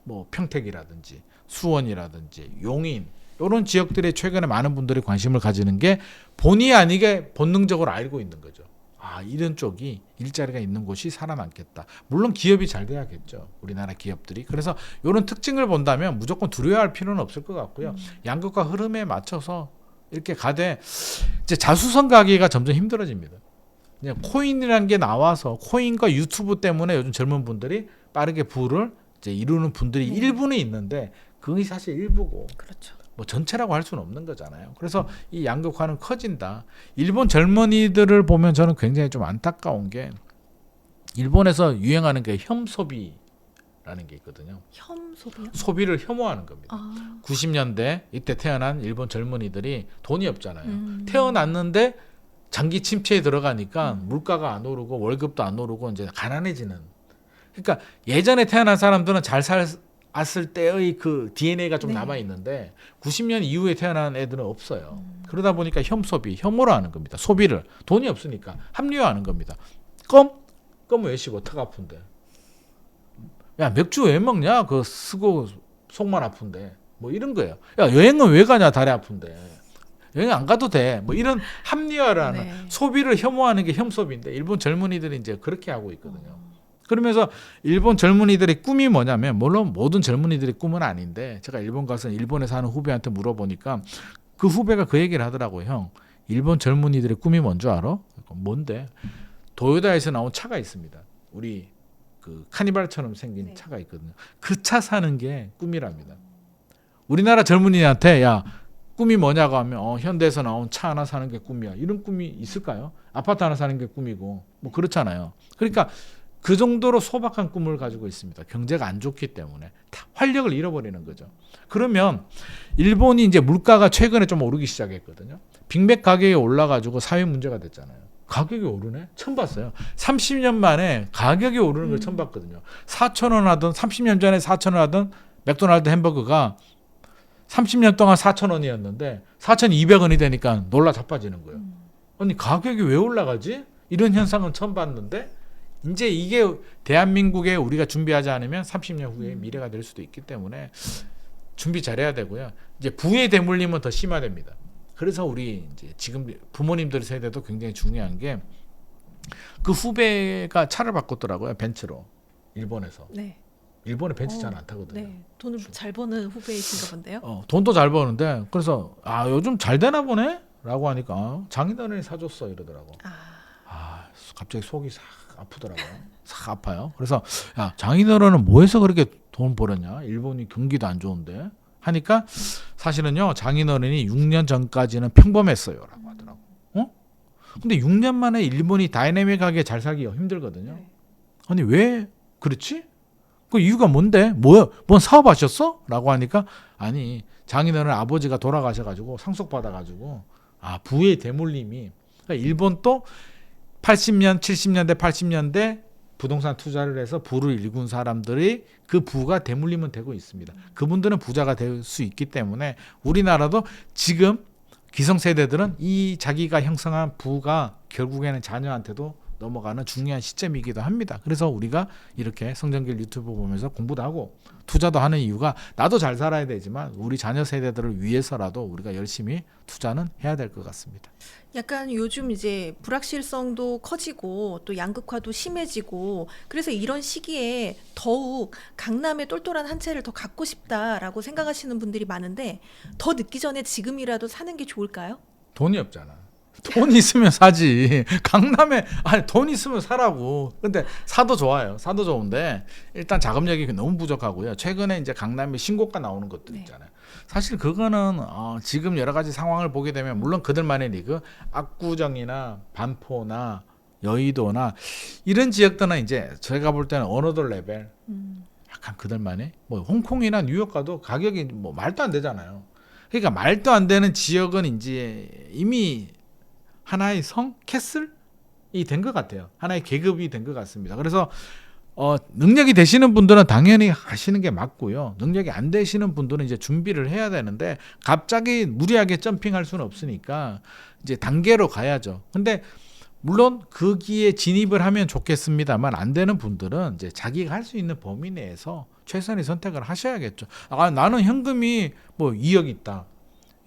뭐 평택이라든지 수원이라든지 용인 이런 지역들에 최근에 많은 분들이 관심을 가지는 게 본의 아니게 본능적으로 알고 있는 거죠. 아, 이런 쪽이 일자리가 있는 곳이 살아남겠다. 물론 기업이 잘 돼야겠죠. 우리나라 기업들이. 그래서 이런 특징을 본다면 무조건 두려워할 필요는 없을 것 같고요. 양극화 흐름에 맞춰서 이렇게 가되 이제 자수성 가기가 점점 힘들어집니다. 그냥 코인이라는 게 나와서 코인과 유튜브 때문에 요즘 젊은 분들이 빠르게 부를 이제 이루는 분들이 일부는 있는데 그게 사실 일부고. 그렇죠. 뭐 전체라고 할 수는 없는 거잖아요. 그래서 이 양극화는 커진다. 일본 젊은이들을 보면 저는 굉장히 좀 안타까운 게 일본에서 유행하는 게 혐소비라는 게 있거든요. 혐소비요? 소비를 혐오하는 겁니다. 90년대 이때 태어난 일본 젊은이들이 돈이 없잖아요. 태어났는데 장기 침체에 들어가니까 물가가 안 오르고 월급도 안 오르고 이제 가난해지는. 그러니까 예전에 태어난 사람들은 잘 살 왔을 때의 그 DNA가 좀 네. 남아 있는데 90년 이후에 태어난 애들은 없어요. 그러다 보니까 혐소비, 혐오로 하는 겁니다. 소비를 돈이 없으니까 합리화하는 겁니다. 껌은 왜 씹어? 턱 아픈데. 야 맥주 왜 먹냐? 그거 쓰고 속만 아픈데. 뭐 이런 거예요. 야 여행은 왜 가냐? 다리 아픈데. 여행 안 가도 돼. 뭐 이런 합리화를 하는 네. 소비를 혐오하는 게 혐소비인데 일본 젊은이들이 이제 그렇게 하고 있거든요. 그러면서 일본 젊은이들의 꿈이 뭐냐면 물론 모든 젊은이들의 꿈은 아닌데 제가 일본 가서 일본에 사는 후배한테 물어보니까 그 후배가 그 얘기를 하더라고요. 형, 일본 젊은이들의 꿈이 뭔 줄 알아? 뭔데? 도요다에서 나온 차가 있습니다. 우리 그 카니발처럼 생긴 네. 차가 있거든요. 그 차 사는 게 꿈이랍니다. 우리나라 젊은이한테 야 꿈이 뭐냐고 하면 현대에서 나온 차 하나 사는 게 꿈이야. 이런 꿈이 있을까요? 아파트 하나 사는 게 꿈이고 뭐 그렇잖아요. 그러니까 그 정도로 소박한 꿈을 가지고 있습니다. 경제가 안 좋기 때문에 다 활력을 잃어버리는 거죠. 그러면 일본이 이제 물가가 최근에 좀 오르기 시작했거든요. 빅맥 가격이 올라가지고 사회 문제가 됐잖아요. 가격이 오르네? 처음 봤어요. 30년 만에 가격이 오르는 걸 처음 봤거든요. 4,000원 하던 30년 전에 4,000원 하던 맥도날드 햄버거가 30년 동안 4,000원이었는데 4,200원이 되니까 놀라 자빠지는 거예요. 아니 가격이 왜 올라가지? 이런 현상은 처음 봤는데 이제 이게 대한민국에 우리가 준비하지 않으면 30년 후에 미래가 될 수도 있기 때문에 준비 잘해야 되고요. 이제 부의 대물림은 더 심화됩니다. 그래서 우리 이제 지금 부모님들 세대도 굉장히 중요한 게 그 후배가 차를 바꿨더라고요. 벤츠로 일본에서. 네. 일본에 벤츠 잘 안 타거든요. 네. 돈을 잘 버는 후배이신가 본데요. 돈도 잘 버는데 그래서 요즘 잘 되나 보네라고 하니까 장인어른이 사줬어 이러더라고. 갑자기 속이 싹 아프더라고요. 싹 아파요. 그래서 야 장인어른은 뭐해서 그렇게 돈 벌었냐? 일본이 경기도 안 좋은데 하니까 사실은요 장인어른이 6년 전까지는 평범했어요라고 하더라고. 근데 6년 만에 일본이 다이내믹하게 잘 살기가 힘들거든요. 네. 아니 왜 그렇지? 그 이유가 뭔데? 뭔 사업하셨어? 라고 하니까 아니 장인어른 아버지가 돌아가셔가지고 상속받아가지고 부의 대물림이 그러니까 일본 또 80년, 70년대, 80년대 부동산 투자를 해서 부를 일군 사람들이 그 부가 대물림은 되고 있습니다. 그분들은 부자가 될 수 있기 때문에 우리나라도 지금 기성세대들은 이 자기가 형성한 부가 결국에는 자녀한테도 넘어가는 중요한 시점이기도 합니다. 그래서 우리가 이렇게 성정길 유튜브 보면서 공부도 하고 투자도 하는 이유가 나도 잘 살아야 되지만 우리 자녀 세대들을 위해서라도 우리가 열심히 투자는 해야 될 것 같습니다. 약간 요즘 이제 불확실성도 커지고 또 양극화도 심해지고 그래서 이런 시기에 더욱 강남의 똘똘한 한 채를 더 갖고 싶다라고 생각하시는 분들이 많은데 더 늦기 전에 지금이라도 사는 게 좋을까요? 돈이 없잖아. 돈 있으면 사지. 강남에 돈 있으면 사라고. 근데 사도 좋아요. 사도 좋은데 일단 자금력이 너무 부족하고요. 최근에 이제 강남에 신고가 나오는 것들 있잖아요. 사실 그거는 지금 여러 가지 상황을 보게 되면 물론 그들만의 리그 압구정이나 반포나 여의도나 이런 지역들은 이제 제가 볼 때는 어느덧 레벨 약간 그들만의 뭐 홍콩이나 뉴욕 가도 가격이 뭐 말도 안 되잖아요. 그러니까 말도 안 되는 지역은 이제 이미 하나의 성 캐슬이 된 것 같아요. 하나의 계급이 된 것 같습니다. 그래서 능력이 되시는 분들은 당연히 하시는 게 맞고요. 능력이 안 되시는 분들은 이제 준비를 해야 되는데 갑자기 무리하게 점핑할 수는 없으니까 이제 단계로 가야죠. 근데 물론 거기에 진입을 하면 좋겠습니다만 안 되는 분들은 이제 자기가 할 수 있는 범위 내에서 최선의 선택을 하셔야겠죠. 나는 현금이 뭐 2억 있다.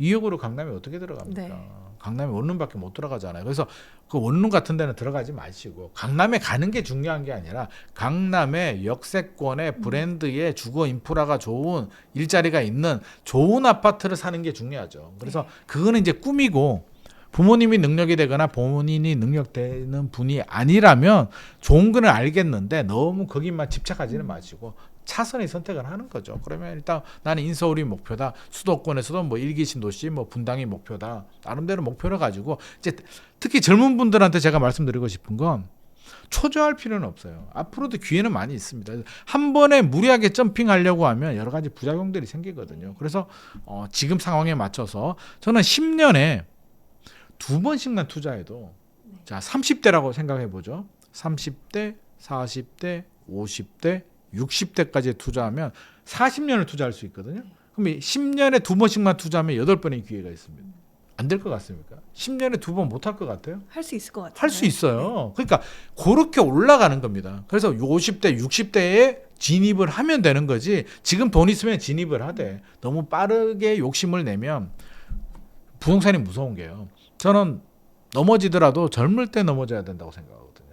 2억으로 강남에 어떻게 들어갑니까? 네. 강남에 원룸밖에 못 들어가잖아요. 그래서 그 원룸 같은 데는 들어가지 마시고 강남에 가는 게 중요한 게 아니라 강남의 역세권의 브랜드의 주거 인프라가 좋은 일자리가 있는 좋은 아파트를 사는 게 중요하죠. 그래서 그거는 이제 꿈이고 부모님이 능력이 되거나 본인이 능력되는 분이 아니라면 좋은 거는 알겠는데 너무 거기만 집착하지는 마시고 차선의 선택을 하는 거죠. 그러면 일단 나는 인서울이 목표다. 수도권에서도 뭐 일기 신도시, 뭐 분당이 목표다. 나름대로 목표를 가지고 이제 특히 젊은 분들한테 제가 말씀드리고 싶은 건 초조할 필요는 없어요. 앞으로도 기회는 많이 있습니다. 한 번에 무리하게 점핑하려고 하면 여러 가지 부작용들이 생기거든요. 그래서 지금 상황에 맞춰서 저는 10년에 2번씩만 투자해도 자 30대라고 생각해 보죠. 30대, 40대, 50대, 60대까지 투자하면 40년을 투자할 수 있거든요. 그럼 10년에 2번씩만 투자하면 8번의 기회가 있습니다. 안 될 것 같습니까? 10년에 2번 못 할 것 같아요? 할 수 있을 것 같아요. 할 수 있어요. 그러니까 그렇게 올라가는 겁니다. 그래서 50대, 60대에 진입을 하면 되는 거지. 지금 돈 있으면 진입을 하되 너무 빠르게 욕심을 내면 부동산이 무서운 게요. 저는 넘어지더라도 젊을 때 넘어져야 된다고 생각하거든요.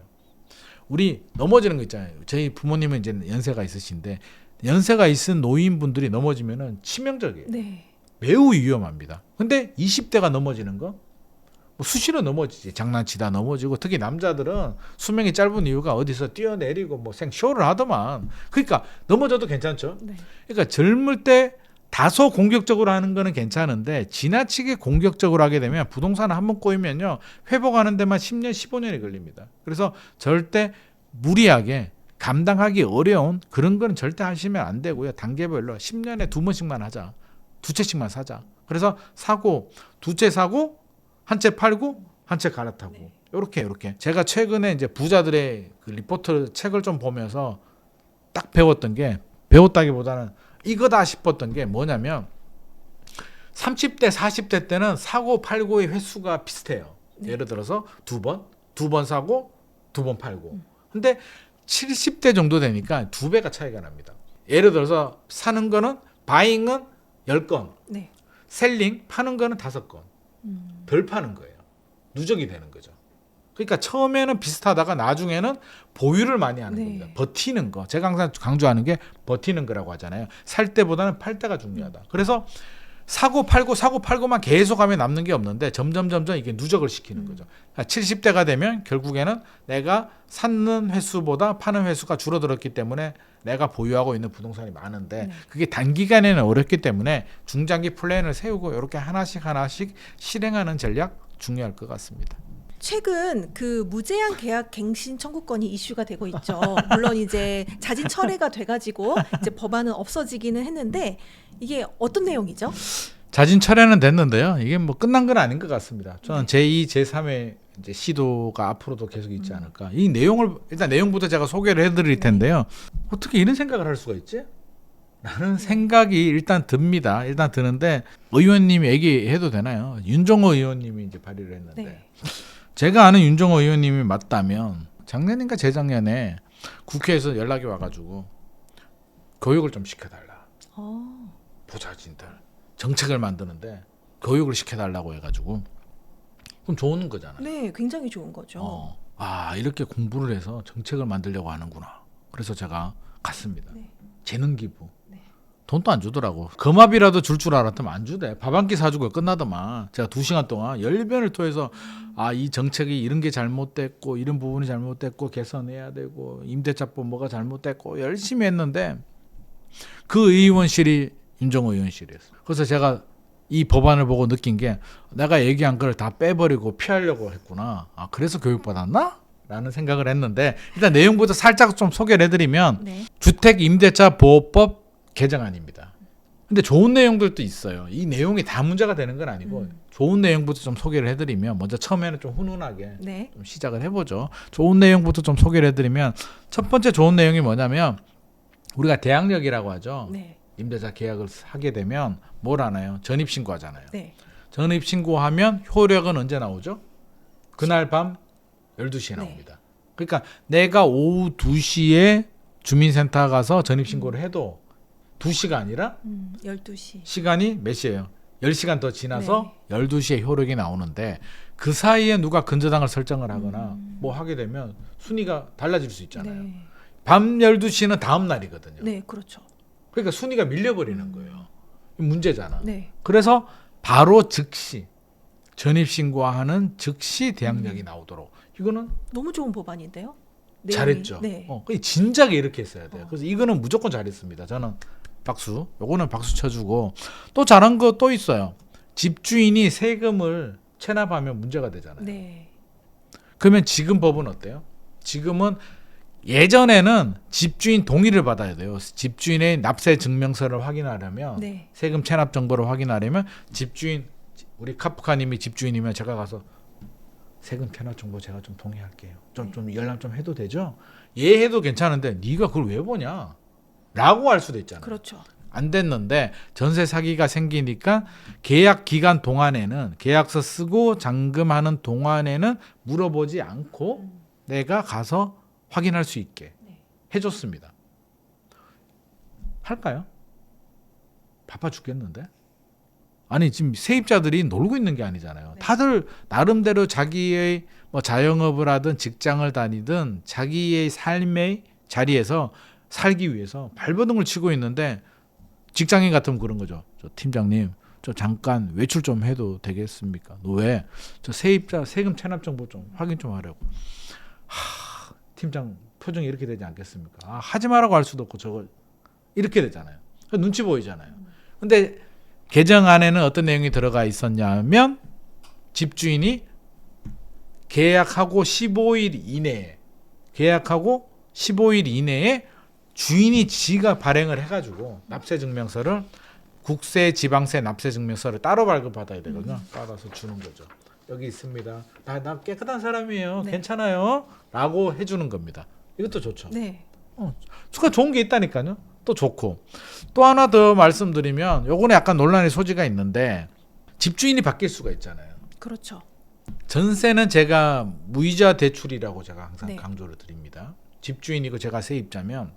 우리 넘어지는 거 있잖아요. 저희 부모님은 이제 연세가 있으신데 연세가 있은 노인분들이 넘어지면은 치명적이에요. 네. 매우 위험합니다. 근데 20대가 넘어지는 거? 뭐 수시로 넘어지지. 장난치다 넘어지고 특히 남자들은 수명이 짧은 이유가 어디서 뛰어내리고 뭐 생쇼를 하더만. 그러니까 넘어져도 괜찮죠. 네. 그러니까 젊을 때 다소 공격적으로 하는 거는 괜찮은데 지나치게 공격적으로 하게 되면 부동산을 한번 꼬이면요. 회복하는 데만 10년, 15년이 걸립니다. 그래서 절대 무리하게 감당하기 어려운 그런 거는 절대 하시면 안 되고요. 단계별로 10년에 2번씩만 하자. 2채씩만 사자. 그래서 사고, 2채 사고, 한 채 팔고, 한 채 갈아타고. 네. 요렇게. 제가 최근에 이제 부자들의 그 리포트 책을 좀 보면서 딱 배웠던 게, 배웠다기보다는 이거다 싶었던 게 뭐냐면 30대, 40대 때는 사고 팔고의 횟수가 비슷해요. 네. 예를 들어서 두 번 사고, 2번 팔고. 근데 70대 정도 되니까 2배가 차이가 납니다. 예를 들어서 사는 거는 바잉은 10건, 네. 셀링 파는 거는 5건. 덜 파는 거예요. 누적이 되는 거죠. 그러니까 처음에는 비슷하다가 나중에는 보유를 많이 하는 네. 겁니다. 버티는 거. 제가 항상 강조하는 게 버티는 거라고 하잖아요. 살 때보다는 팔 때가 중요하다. 그래서 사고 팔고만 계속하면 남는 게 없는데 점점 이게 누적을 시키는 거죠. 70대가 되면 결국에는 내가 사는 횟수보다 파는 횟수가 줄어들었기 때문에 내가 보유하고 있는 부동산이 많은데 네. 그게 단기간에는 어렵기 때문에 중장기 플랜을 세우고 이렇게 하나씩 실행하는 전략 중요할 것 같습니다. 최근 그 무제한 계약 갱신 청구권이 이슈가 되고 있죠. 물론 이제 자진 철회가 돼가지고 이제 법안은 없어지기는 했는데 이게 어떤 내용이죠? 자진 철회는 됐는데요. 이게 뭐 끝난 건 아닌 것 같습니다. 저는 제2, 제3의 이제 시도가 앞으로도 계속 있지 않을까. 이 내용을 일단 내용부터 제가 소개를 해드릴 텐데요. 어떻게 이런 생각을 할 수가 있지? 라는 생각이 일단 듭니다. 일단 드는데 의원님이 얘기해도 되나요? 윤종호 의원님이 이제 발의를 했는데 네. 제가 아는 윤종호 의원님이 맞다면 작년인가 재작년에 국회에서 연락이 와가지고 교육을 좀 시켜달라. 부자진들 정책을 만드는데 교육을 시켜달라고 해가지고 그럼 좋은 거잖아요. 네, 굉장히 좋은 거죠. 이렇게 공부를 해서 정책을 만들려고 하는구나. 그래서 제가 갔습니다. 네. 재능 기부. 네. 돈도 안 주더라고. 금압이라도 줄 줄 알았더만 안 주대. 밥 한 끼 사주고 끝나더만. 제가 2시간 동안 열변을 토해서 이 정책이 이런 게 잘못됐고 이런 부분이 잘못됐고 개선해야 되고 임대차법 뭐가 잘못됐고 열심히 했는데 그 의원실이 윤종호 의원실이었어요. 그래서 제가 이 법안을 보고 느낀 게 내가 얘기한 걸 다 빼버리고 피하려고 했구나. 그래서 교육받았나? 라는 생각을 했는데 일단 내용부터 살짝 좀 소개를 해드리면 네. 주택임대차보호법 개정안입니다. 근데 좋은 내용들도 있어요. 이 내용이 다 문제가 되는 건 아니고 좋은 내용부터 좀 소개를 해드리면 먼저 처음에는 좀 훈훈하게 네. 좀 시작을 해보죠. 좋은 내용부터 좀 소개를 해드리면 첫 번째 좋은 내용이 뭐냐면 우리가 대항력이라고 하죠. 네. 임대차 계약을 하게 되면 뭘 하나요? 전입신고하잖아요. 네. 전입신고하면 효력은 언제 나오죠? 그날 밤 12시에 나옵니다. 그러니까 내가 오후 2시에 주민센터 가서 전입신고를 해도 2시가 아니라 12시. 시간이 몇 시예요? 10시간 더 지나서 12시에 효력이 나오는데 그 사이에 누가 근저당을 설정을 하거나 뭐 하게 되면 순위가 달라질 수 있잖아요. 네. 밤 12시는 다음 날이거든요. 네, 그렇죠. 그러니까 순위가 밀려버리는 거예요. 문제잖아. 네. 그래서 바로 즉시 전입신고하는 즉시 대항력이 나오도록 이거는 너무 좋은 법안인데요. 내용이. 잘했죠. 네. 진작에 이렇게 했어야 돼요. 그래서 이거는 무조건 잘했습니다. 저는 박수. 요거는 박수 쳐주고 또 잘한 거 또 있어요. 집주인이 세금을 체납하면 문제가 되잖아요. 네. 그러면 지금 법은 어때요? 지금은 예전에는 집주인 동의를 받아야 돼요. 집주인의 납세 증명서를 확인하려면 네. 세금 체납 정보를 확인하려면 집주인 우리 카프카님이 집주인이면 제가 가서 세금 체납 정보 제가 좀 동의할게요. 좀 열람 좀 해도 되죠? 얘 해도 괜찮은데 네가 그걸 왜 보냐? 라고 할 수도 있잖아요. 그렇죠. 안 됐는데 전세 사기가 생기니까 계약 기간 동안에는 계약서 쓰고 잔금하는 동안에는 물어보지 않고 내가 가서 확인할 수 있게 네. 해줬습니다. 할까요? 바빠 죽겠는데? 아니 지금 세입자들이 놀고 있는 게 아니잖아요. 네. 다들 나름대로 자기의 뭐 자영업을 하든 직장을 다니든 자기의 삶의 자리에서 살기 위해서 발버둥을 치고 있는데 직장인 같으면 그런 거죠. 저 팀장님, 저 잠깐 외출 좀 해도 되겠습니까? 너 왜? 저 세입자 세금 체납 정보 좀 확인 좀 하려고. 팀장 표정이 이렇게 되지 않겠습니까? 하지 말라고 할 수도 없고 저거 이렇게 되잖아요. 눈치 보이잖아요. 근데 개정 안에는 어떤 내용이 들어가 있었냐면 집주인이 계약하고 15일 이내에 주인이 지가 발행을 해가지고 납세증명서를 국세, 지방세 납세증명서를 따로 발급받아야 되거든요. 받아서 주는 거죠. 여기 있습니다. 나 깨끗한 사람이에요. 네. 괜찮아요. 라고 해주는 겁니다. 이것도 좋죠. 네. 수가 좋은 게 있다니까요. 또 좋고. 또 하나 더 말씀드리면 요거는 약간 논란의 소지가 있는데 집주인이 바뀔 수가 있잖아요. 그렇죠. 전세는 제가 무이자 대출이라고 제가 항상 네. 강조를 드립니다. 집주인이고 제가 세입자면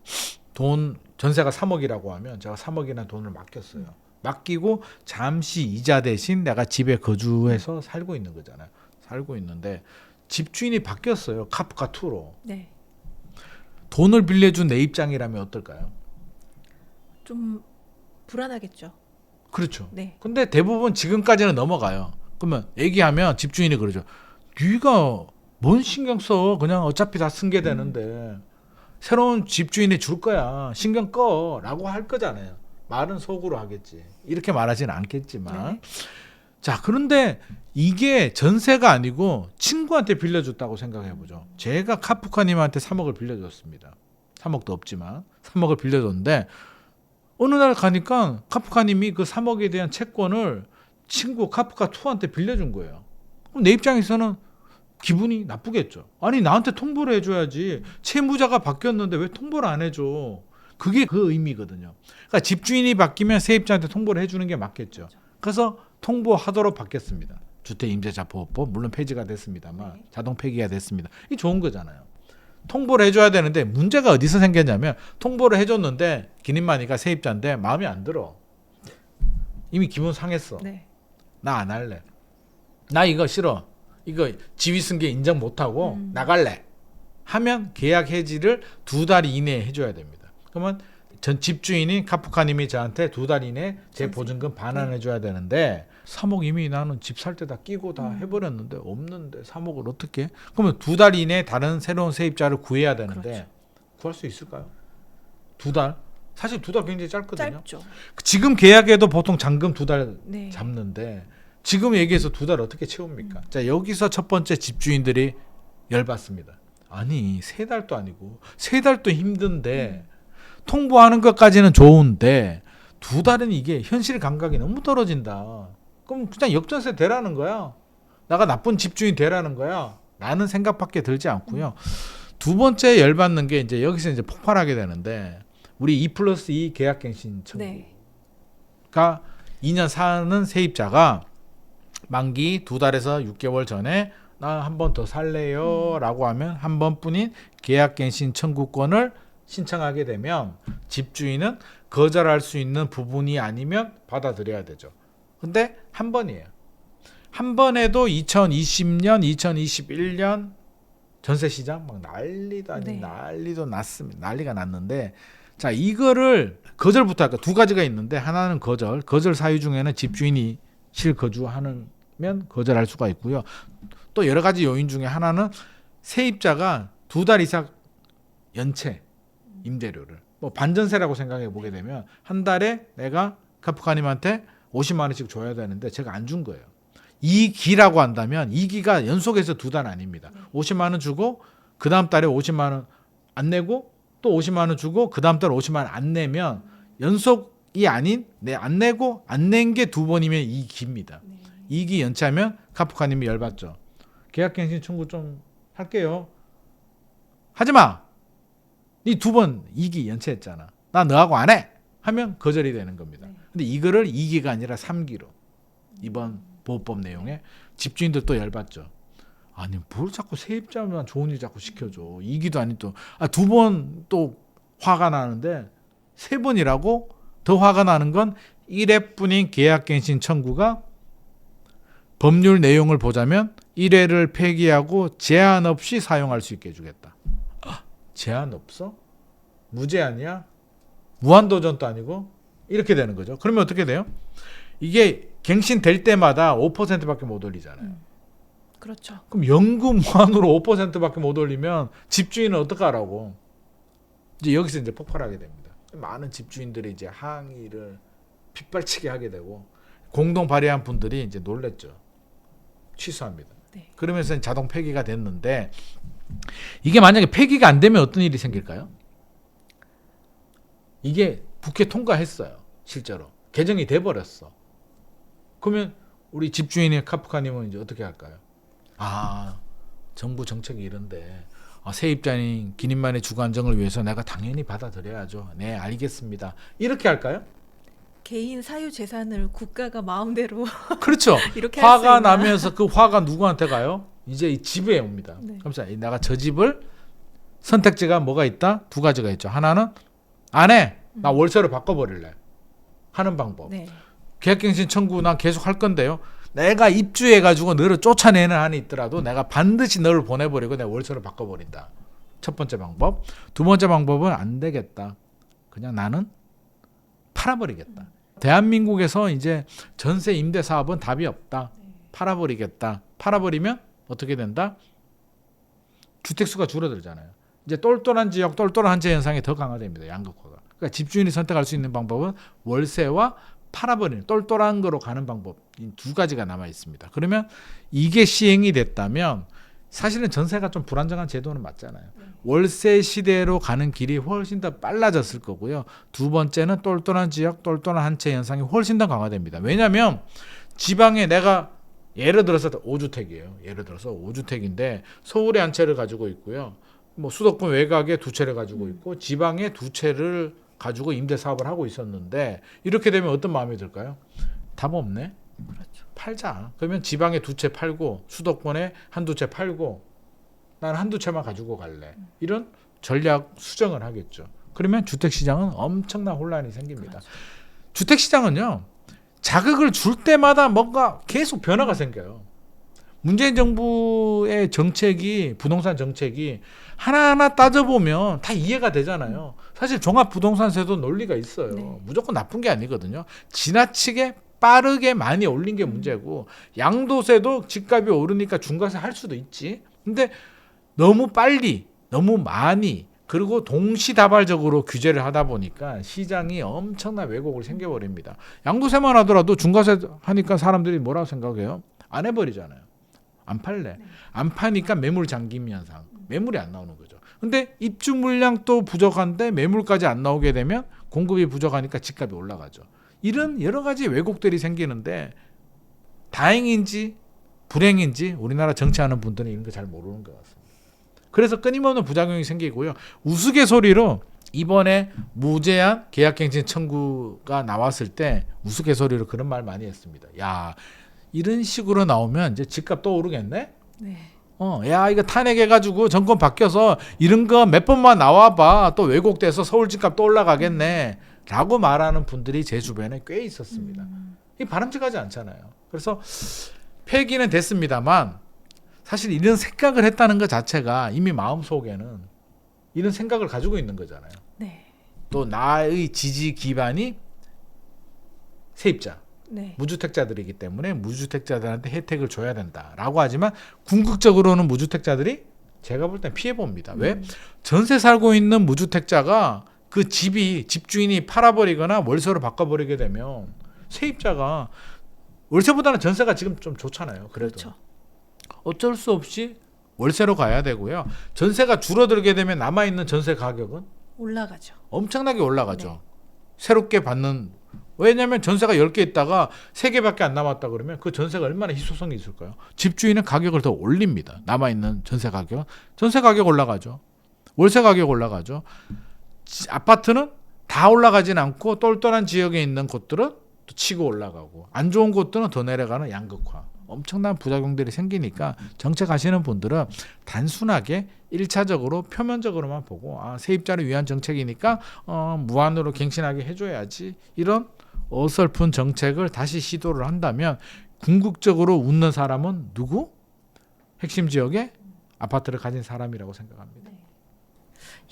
돈 전세가 3억이라고 하면 제가 3억이나 돈을 맡겼어요. 맡기고 잠시 이자 대신 내가 집에 거주해서 살고 있는 거잖아요. 살고 있는데 집주인이 바뀌었어요. 카프카 2로. 네. 돈을 빌려준 내 입장이라면 어떨까요? 좀 불안하겠죠. 그렇죠. 네. 근데 대부분 지금까지는 넘어가요. 그러면 얘기하면 집주인이 그러죠. 네가 뭔 신경 써? 그냥 어차피 다 승계 되는데 새로운 집주인이 줄 거야. 신경 꺼라고 할 거잖아요. 말은 속으로 하겠지. 이렇게 말하지는 않겠지만. 네. 자, 그런데 이게 전세가 아니고 친구한테 빌려줬다고 생각해 보죠. 제가 카프카님한테 3억을 빌려줬습니다. 3억도 없지만 3억을 빌려줬는데 어느 날 가니까 카프카님이 그 3억에 대한 채권을 친구 카프카2한테 빌려준 거예요. 그럼 내 입장에서는 기분이 나쁘겠죠. 아니 나한테 통보를 해줘야지. 채무자가 바뀌었는데 왜 통보를 안 해줘. 그게 그 의미거든요. 그러니까 집주인이 바뀌면 세입자한테 통보를 해주는 게 맞겠죠. 그래서 통보하도록 바뀌었습니다. 주택임대차보호법 물론 폐지가 됐습니다만 네. 자동 폐기가 됐습니다. 이 좋은 거잖아요. 통보를 해줘야 되는데 문제가 어디서 생겼냐면 통보를 해줬는데 기님만이가 세입자인데 마음에 안 들어. 이미 기분 상했어. 네. 나 안 할래. 나 이거 싫어. 이거 지위 승계 인정 못하고 나갈래. 하면 계약 해지를 2달 이내에 해줘야 됩니다. 그러면 전 집주인인 카프카님이 저한테 2달 이내에 제 보증금 반환해줘야 되는데 3억 이미 나는 집 살 때 다 끼고 다 해버렸는데 없는데 3억을 어떻게? 그러면 2달 이내에 다른 새로운 세입자를 구해야 되는데 그렇죠. 구할 수 있을까요? 2달? 사실 2달 굉장히 짧거든요. 짧죠. 지금 계약에도 보통 잔금 2달 네. 잡는데 지금 얘기해서 2달 어떻게 채웁니까? 자, 여기서 첫 번째 집주인들이 열받습니다. 아니 3달도 아니고 3달도 힘든데 통보하는 것까지는 좋은데 2달은 이게 현실 감각이 너무 떨어진다. 그럼 그냥 역전세 되라는 거야. 나가 나쁜 집주인 되라는 거야. 라는 생각밖에 들지 않고요. 두 번째 열받는 게 이제 여기서 이제 폭발하게 되는데 우리 2+2 계약갱신 청구가 2년 사는 세입자가 만기 2달에서 6개월 전에 나 한 번 더 살래요 라고 하면 한 번뿐인 계약갱신 청구권을 신청하게 되면 집주인은 거절할 수 있는 부분이 아니면 받아들여야 되죠. 근데 한 번이에요. 한 번에도 2020년, 2021년 전세시장 막 난리도 아닌 네. 난리도 났습니다. 난리가 났는데 자 이거를 거절부터 할까 두 가지가 있는데 하나는 거절 사유 중에는 집주인이 실거주하면 거절할 수가 있고요. 또 여러 가지 요인 중에 하나는 세입자가 2달 이상 연체 임대료를 뭐 반전세라고 생각해 보게 되면 한 달에 내가 카프카님한테 50만 원씩 줘야 되는데 제가 안 준 거예요. 2기라고 한다면 2기가 연속해서 2달 아닙니다. 50만 원 주고 그 다음 달에 50만 원 안 내고 또 50만 원 주고 그 다음 달에 50만 원 안 내면 연속이 아닌 안 내고 안 낸 게 2번이면 2기입니다. 2기 연체하면 카프카님이 열받죠. 계약갱신 청구 좀 할게요. 하지마. 니 2번 2기 연체했잖아. 나 너하고 안 해. 하면 거절이 되는 겁니다. 네. 근데 이거를 2기가 아니라 3기로 이번 보호법 내용에 집주인들 또 열받죠. 아니 뭘 자꾸 세입자만 좋은 일 자꾸 시켜줘. 2기도 아닌 또 2번 또 화가 나는데 3번이라고 더 화가 나는 건 1회뿐인 계약갱신 청구가 법률 내용을 보자면 1회를 폐기하고 제한 없이 사용할 수 있게 해주겠다. 제한 없어? 무제한이야? 무한도전도 아니고? 이렇게 되는 거죠. 그러면 어떻게 돼요? 이게 갱신될 때마다 5%밖에 못 올리잖아요. 그렇죠. 그럼 연금 무한으로 5%밖에 못 올리면 집주인은 어떡하라고? 이제 여기서 이제 폭발하게 됩니다. 많은 집주인들이 이제 항의를 빗발치게 하게 되고 공동 발의한 분들이 이제 놀랬죠. 취소합니다. 네. 그러면서 자동 폐기가 됐는데 이게 만약에 폐기가 안 되면 어떤 일이 생길까요? 이게 국회 통과했어요. 실제로 개정이 돼버렸어. 그러면 우리 집주인의 카프카님은 이제 어떻게 할까요? 정부 정책이 이런데 세입자인 기님만의 주거 안정을 위해서 내가 당연히 받아들여야죠. 네, 알겠습니다. 이렇게 할까요? 개인 사유 재산을 국가가 마음대로 그렇죠. 이렇게 할 수 화가 있나? 나면서 그 화가 누구한테 가요? 이제 이 집에 옵니다. 네. 그래서 내가 저 집을 선택지가 뭐가 있다? 2가지가 있죠. 하나는 안 해. 나 월세로 바꿔버릴래. 하는 방법. 네. 계약갱신 청구 난 계속 할 건데요. 내가 입주해가지고 너를 쫓아내는 한이 있더라도 내가 반드시 너를 보내버리고 내가 월세로 바꿔버린다. 첫 번째 방법. 두 번째 방법은 안 되겠다. 그냥 나는 팔아버리겠다. 대한민국에서 이제 전세 임대 사업은 답이 없다. 팔아버리겠다. 팔아버리면 어떻게 된다? 주택수가 줄어들잖아요. 이제 똘똘한 지역, 똘똘한 한채 현상이 더 강화됩니다. 양극화가. 그러니까 집주인이 선택할 수 있는 방법은 월세와 팔아버리는 똘똘한 거로 가는 방법 이 2가지가 남아 있습니다. 그러면 이게 시행이 됐다면 사실은 전세가 좀 불안정한 제도는 맞잖아요. 월세 시대로 가는 길이 훨씬 더 빨라졌을 거고요. 두 번째는 똘똘한 지역, 똘똘한 한 채 현상이 훨씬 더 강화됩니다. 왜냐하면 지방에 내가 예를 들어서 5주택이에요. 예를 들어서 5주택인데 서울에 한 채를 가지고 있고요. 뭐 수도권 외곽에 2채를 가지고 있고 지방에 2채를 가지고 임대 사업을 하고 있었는데 이렇게 되면 어떤 마음이 들까요? 답 없네. 그렇죠. 팔자. 그러면 지방에 2채 팔고 수도권에 1-2채 팔고 난 1-2채만 가지고 갈래. 이런 전략 수정을 하겠죠. 그러면 주택시장은 엄청난 혼란이 생깁니다. 그렇죠. 주택시장은요. 자극을 줄 때마다 뭔가 계속 변화가 생겨요. 문재인 정부의 정책이 부동산 정책이 하나하나 따져보면 다 이해가 되잖아요. 사실 종합부동산세도 논리가 있어요. 네. 무조건 나쁜 게 아니거든요. 지나치게 빠르게 많이 올린 게 문제고 양도세도 집값이 오르니까 중과세 할 수도 있지. 근데 너무 빨리 너무 많이 그리고 동시다발적으로 규제를 하다 보니까 시장이 엄청난 왜곡을 생겨버립니다. 양도세만 하더라도 중과세 하니까 사람들이 뭐라고 생각해요? 안 해버리잖아요. 안 팔래. 안 파니까 매물 잠김 현상. 매물이 안 나오는 거죠. 근데 입주 물량도 부족한데 매물까지 안 나오게 되면 공급이 부족하니까 집값이 올라가죠. 이런 여러 가지 왜곡들이 생기는데 다행인지 불행인지 우리나라 정치하는 분들은 이런 거 잘 모르는 것 같습니다. 그래서 끊임없는 부작용이 생기고요. 우스갯소리로 이번에 무제한 계약갱신 청구가 나왔을 때 우스갯소리로 그런 말 많이 했습니다. 야, 이런 식으로 나오면 이제 집값 또 오르겠네? 네. 야, 이거 탄핵해가지고 정권 바뀌어서 이런 거 몇 번만 나와봐. 또 왜곡돼서 서울 집값 또 올라가겠네. 라고 말하는 분들이 제 주변에 꽤 있었습니다. 이게 바람직하지 않잖아요. 그래서 폐기는 됐습니다만 사실 이런 생각을 했다는 것 자체가 이미 마음속에는 이런 생각을 가지고 있는 거잖아요. 네. 또 나의 지지 기반이 세입자. 네. 무주택자들이기 때문에 무주택자들한테 혜택을 줘야 된다라고 하지만 궁극적으로는 무주택자들이 제가 볼 땐 피해봅니다. 왜? 전세 살고 있는 무주택자가 그 집주인이 팔아버리거나 월세로 바꿔버리게 되면 세입자가 월세보다는 전세가 지금 좀 좋잖아요. 그래도 그렇죠. 어쩔 수 없이 월세로 가야 되고요. 전세가 줄어들게 되면 남아있는 전세 가격은 올라가죠. 엄청나게 올라가죠. 네. 새롭게 받는 왜냐하면 전세가 10개 있다가 3개밖에 안 남았다 그러면 그 전세가 얼마나 희소성이 있을까요? 집주인은 가격을 더 올립니다. 남아있는 전세 가격. 전세 가격 올라가죠. 월세 가격 올라가죠. 아파트는 다 올라가진 않고 똘똘한 지역에 있는 곳들은 또 치고 올라가고 안 좋은 곳들은 더 내려가는 양극화. 엄청난 부작용들이 생기니까 정책하시는 분들은 단순하게 1차적으로 표면적으로만 보고 세입자를 위한 정책이니까 무한으로 갱신하게 해줘야지 이런 어설픈 정책을 다시 시도를 한다면 궁극적으로 웃는 사람은 누구? 핵심 지역에 아파트를 가진 사람이라고 생각합니다.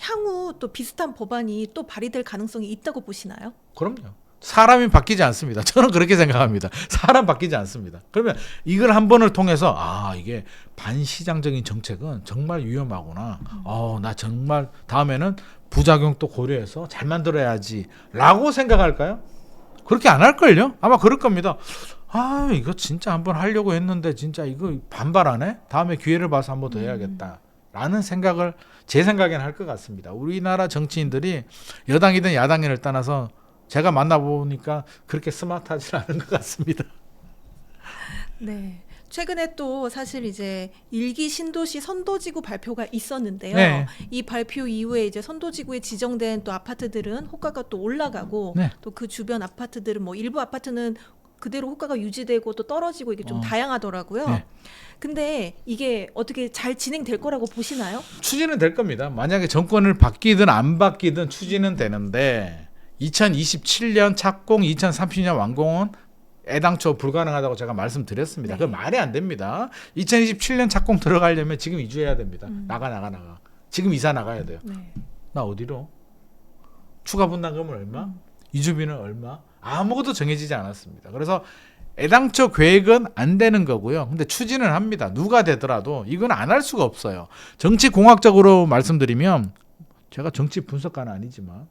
향후 또 비슷한 법안이 또 발의될 가능성이 있다고 보시나요? 그럼요. 사람이 바뀌지 않습니다. 저는 그렇게 생각합니다. 사람 바뀌지 않습니다. 그러면 이걸 한 번을 통해서 이게 반시장적인 정책은 정말 위험하구나. 나 정말 다음에는 부작용 또 고려해서 잘 만들어야지 라고 생각할까요? 그렇게 안 할걸요? 아마 그럴 겁니다. 이거 진짜 한번 하려고 했는데 진짜 이거 반발하네? 다음에 기회를 봐서 한번 더 해야겠다 라는 생각을 제 생각에는 할 것 같습니다. 우리나라 정치인들이 여당이든 야당이든 떠나서 제가 만나보니까 그렇게 스마트하지 않은 것 같습니다. 네. 최근에 또 사실 이제 1기 신도시 선도지구 발표가 있었는데요. 네. 이 발표 이후에 이제 선도지구에 지정된 또 아파트들은 호가가 또 올라가고 네. 또 그 주변 아파트들은 뭐 일부 아파트는 그대로 호가가 유지되고 또 떨어지고 이게 좀 다양하더라고요. 네. 근데 이게 어떻게 잘 진행될 거라고 보시나요? 추진은 될 겁니다. 만약에 정권을 바뀌든 안 바뀌든 추진은 되는데 2027년 착공, 2030년 완공은 애당초 불가능하다고 제가 말씀드렸습니다. 네. 그건 말이 안 됩니다. 2027년 착공 들어가려면 지금 이주해야 됩니다. 나가. 지금 이사 나가야 돼요. 네. 나 어디로? 추가 분담금은 얼마? 이주비는 얼마? 아무것도 정해지지 않았습니다. 그래서 애당초 계획은 안 되는 거고요. 근데 추진을 합니다. 누가 되더라도 이건 안 할 수가 없어요. 정치 공학적으로 말씀드리면 제가 정치 분석가는 아니지만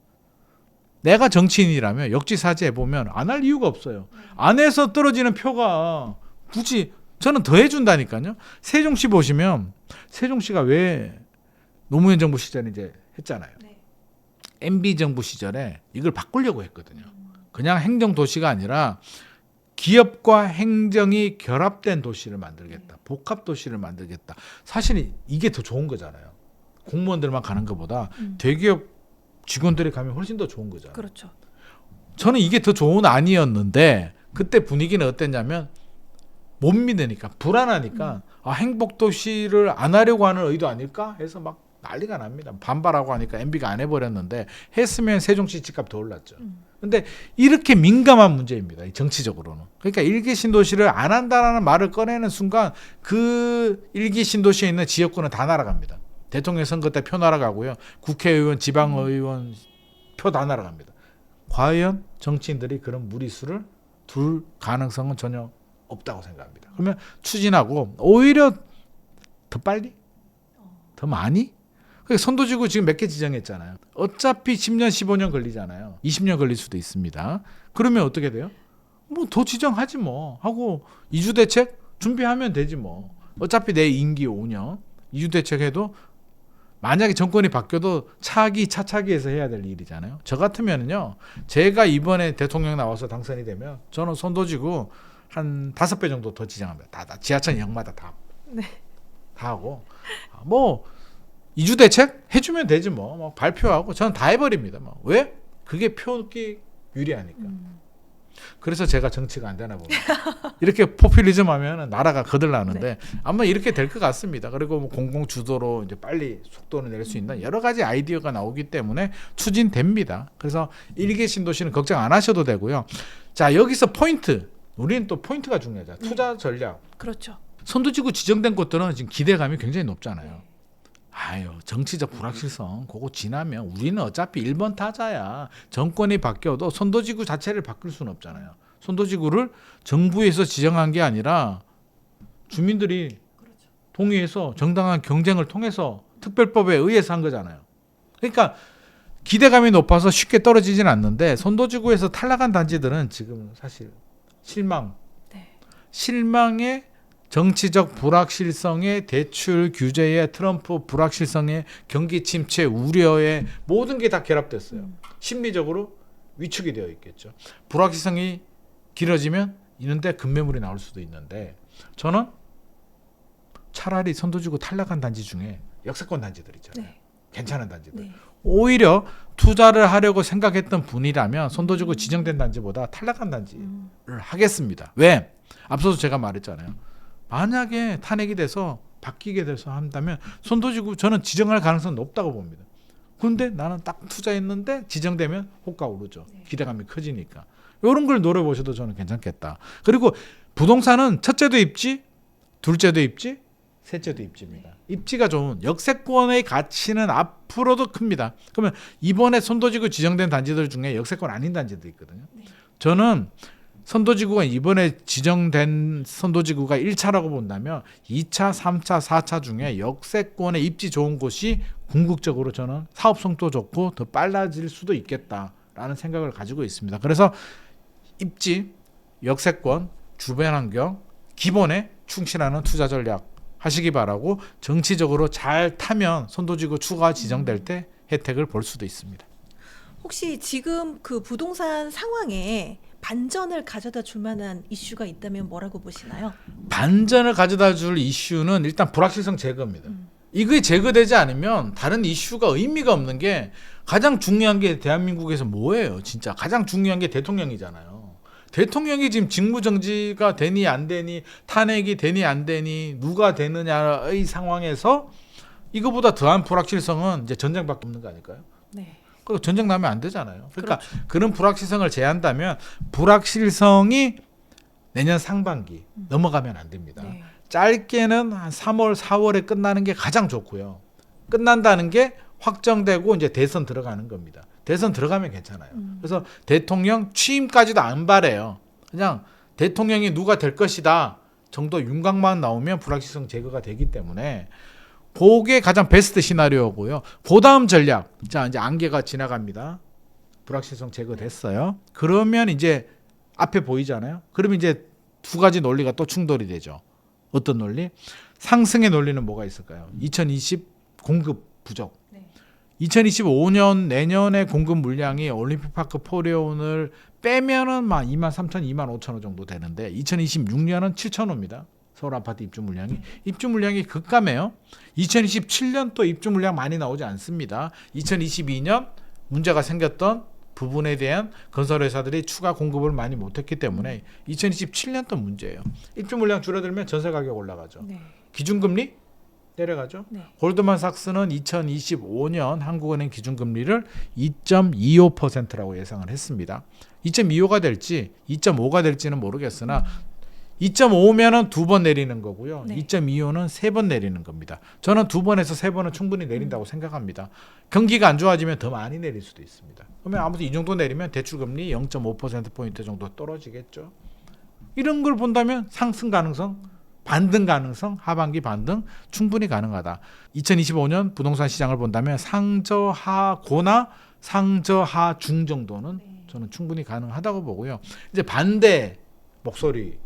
내가 정치인이라면 역지사지 해보면 안 할 이유가 없어요. 안 해서 떨어지는 표가 굳이 저는 더 해준다니까요. 세종시 보시면 세종시가 왜 노무현 정부 시절에 이제 했잖아요. 네. MB 정부 시절에 이걸 바꾸려고 했거든요. 그냥 행정도시가 아니라 기업과 행정이 결합된 도시를 만들겠다. 복합도시를 만들겠다. 사실 이게 더 좋은 거잖아요. 공무원들만 가는 것보다 대기업 직원들이 가면 훨씬 더 좋은 거잖아요. 그렇죠. 저는 이게 더 좋은 안이었는데 그때 분위기는 어땠냐면 못 믿으니까 불안하니까 행복도시를 안 하려고 하는 의도 아닐까 해서 막 난리가 납니다. 반발하고 하니까 MB가 안 해버렸는데 했으면 세종시 집값 더 올랐죠. 근데 이렇게 민감한 문제입니다. 정치적으로는. 그러니까 일기 신도시를 안 한다는 말을 꺼내는 순간 그 일기 신도시에 있는 지역구는 다 날아갑니다. 대통령 선거 때 표 날아가고요. 국회의원, 지방의원 표 다 날아갑니다. 과연 정치인들이 그런 무리수를 둘 가능성은 전혀 없다고 생각합니다. 그러면 추진하고 오히려 더 빨리? 더 많이? 선도지구 지금 몇 개 지정했잖아요. 어차피 10년, 15년 걸리잖아요. 20년 걸릴 수도 있습니다. 그러면 어떻게 돼요? 뭐 더 지정하지 뭐 하고 이주대책 준비하면 되지 뭐. 어차피 내 임기 5년 이주대책해도 만약에 정권이 바뀌어도 차차기해서 해야 될 일이잖아요. 저 같으면요. 제가 이번에 대통령 나와서 당선이 되면 저는 선도지구 한 5배 정도 더 지정합니다. 다 지하철 역마다 다. 네. 다 하고 뭐 이주 대책 해주면 되지 뭐 발표하고 저는 다 해버립니다. 뭐. 왜? 그게 표기 유리하니까. 그래서 제가 정치가 안 되나 봅니다. 이렇게 포퓰리즘 하면 나라가 거들나는데 아마 이렇게 될 것 같습니다. 그리고 뭐 공공 주도로 이제 빨리 속도를 낼 수 있는 여러 가지 아이디어가 나오기 때문에 추진됩니다. 그래서 일개 신도시는 걱정 안 하셔도 되고요. 자, 여기서 포인트. 우리는 또 포인트가 중요하죠. 투자 전략. 그렇죠. 선도지구 지정된 곳들은 지금 기대감이 굉장히 높잖아요. 정치적 불확실성 그거 지나면 우리는 어차피 1번 타자야. 정권이 바뀌어도 선도지구 자체를 바꿀 수는 없잖아요. 선도지구를 정부에서 지정한 게 아니라 주민들이 동의해서 정당한 경쟁을 통해서 특별법에 의해서 한 거잖아요. 그러니까 기대감이 높아서 쉽게 떨어지진 않는데 선도지구에서 탈락한 단지들은 지금 사실 실망의 정치적 불확실성에 대출 규제에 트럼프 불확실성에 경기 침체 우려에 모든 게 다 결합됐어요. 심리적으로 위축이 되어 있겠죠. 불확실성이 길어지면 이런데 급매물이 나올 수도 있는데 저는 차라리 선도지구 탈락한 단지 중에 역세권 단지들 있잖아요. 괜찮은 단지들. 네. 오히려 투자를 하려고 생각했던 분이라면 손도지구 지정된 단지보다 탈락한 단지를 하겠습니다. 왜? 앞서서 제가 말했잖아요. 만약에 탄핵이 돼서 바뀌게 돼서 한다면 손도지구 저는 지정할 가능성은 높다고 봅니다. 그런데 나는 딱 투자했는데 지정되면 호가 오르죠. 기대감이 커지니까. 이런 걸 노려보셔도 저는 괜찮겠다. 그리고 부동산은 첫째도 입지, 둘째도 입지, 셋째도 입지입니다. 입지가 좋은 역세권의 가치는 앞으로도 큽니다. 그러면 이번에 손도지구 지정된 단지들 중에 역세권 아닌 단지도 있거든요. 저는 선도지구가 이번에 지정된 선도지구가 1차라고 본다면 2차, 3차, 4차 중에 역세권에 입지 좋은 곳이 궁극적으로 저는 사업성도 좋고 더 빨라질 수도 있겠다라는 생각을 가지고 있습니다. 그래서 입지, 역세권, 주변 환경, 기본에 충실하는 투자 전략 하시기 바라고 정치적으로 잘 타면 선도지구 추가 지정될 때 혜택을 볼 수도 있습니다. 혹시 지금 그 부동산 상황에 반전을 가져다 줄 만한 이슈가 있다면 뭐라고 보시나요? 반전을 가져다 줄 이슈는 일단 불확실성 제거입니다. 이게 제거되지 않으면 다른 이슈가 의미가 없는 게 가장 중요한 게 대한민국에서 뭐예요? 진짜 가장 중요한 게 대통령이잖아요. 대통령이 지금 직무정지가 되니 안 되니 탄핵이 되니 안 되니 누가 되느냐의 상황에서 이거보다 더한 불확실성은 이제 전쟁밖에 없는 거 아닐까요? 네. 그 전쟁 나면 안 되잖아요. 그러니까 그렇죠. 그런 불확실성을 제한다면 불확실성이 내년 상반기 넘어가면 안 됩니다. 네. 짧게는 한 3월, 4월에 끝나는 게 가장 좋고요. 끝난다는 게 확정되고 이제 대선 들어가는 겁니다. 대선 들어가면 괜찮아요. 그래서 대통령 취임까지도 안 바래요. 그냥 대통령이 누가 될 것이다 정도 윤곽만 나오면 불확실성 제거가 되기 때문에 그게 가장 베스트 시나리오고요. 그 다음 전략. 자, 이제 안개가 지나갑니다. 불확실성 제거됐어요. 그러면 이제 앞에 보이잖아요. 그러면 이제 두 가지 논리가 또 충돌이 되죠. 어떤 논리? 상승의 논리는 뭐가 있을까요? 2020 공급 부족. 2025년 내년에 공급 물량이 올림픽파크 포레온을 빼면은 막 23,000, 25,000호 정도 되는데 2026년은 7,000호입니다. 서울 아파트 입주 물량이. 입주 물량이 급감해요. 2027년 또 입주 물량 많이 나오지 않습니다. 2022년 문제가 생겼던 부분에 대한 건설회사들이 추가 공급을 많이 못했기 때문에 2027년 또 문제예요. 입주 물량 줄어들면 전세 가격 올라가죠. 네. 기준금리 내려가죠. 네. 골드만삭스는 2025년 한국은행 기준금리를 2.25%라고 예상을 했습니다. 2.25가 될지 2.5가 될지는 모르겠으나 2.5면은 두 번 내리는 거고요. 네. 2.25는 세 번 내리는 겁니다. 저는 두 번에서 세 번은 충분히 내린다고 생각합니다. 경기가 안 좋아지면 더 많이 내릴 수도 있습니다. 그러면 아무튼 이 정도 내리면 대출금리 0.5%포인트 정도 떨어지겠죠. 이런 걸 본다면 상승 가능성, 반등 가능성, 하반기 반등 충분히 가능하다. 2025년 부동산 시장을 본다면 상저하고나 상저하중 정도는 저는 충분히 가능하다고 보고요. 이제 반대 목소리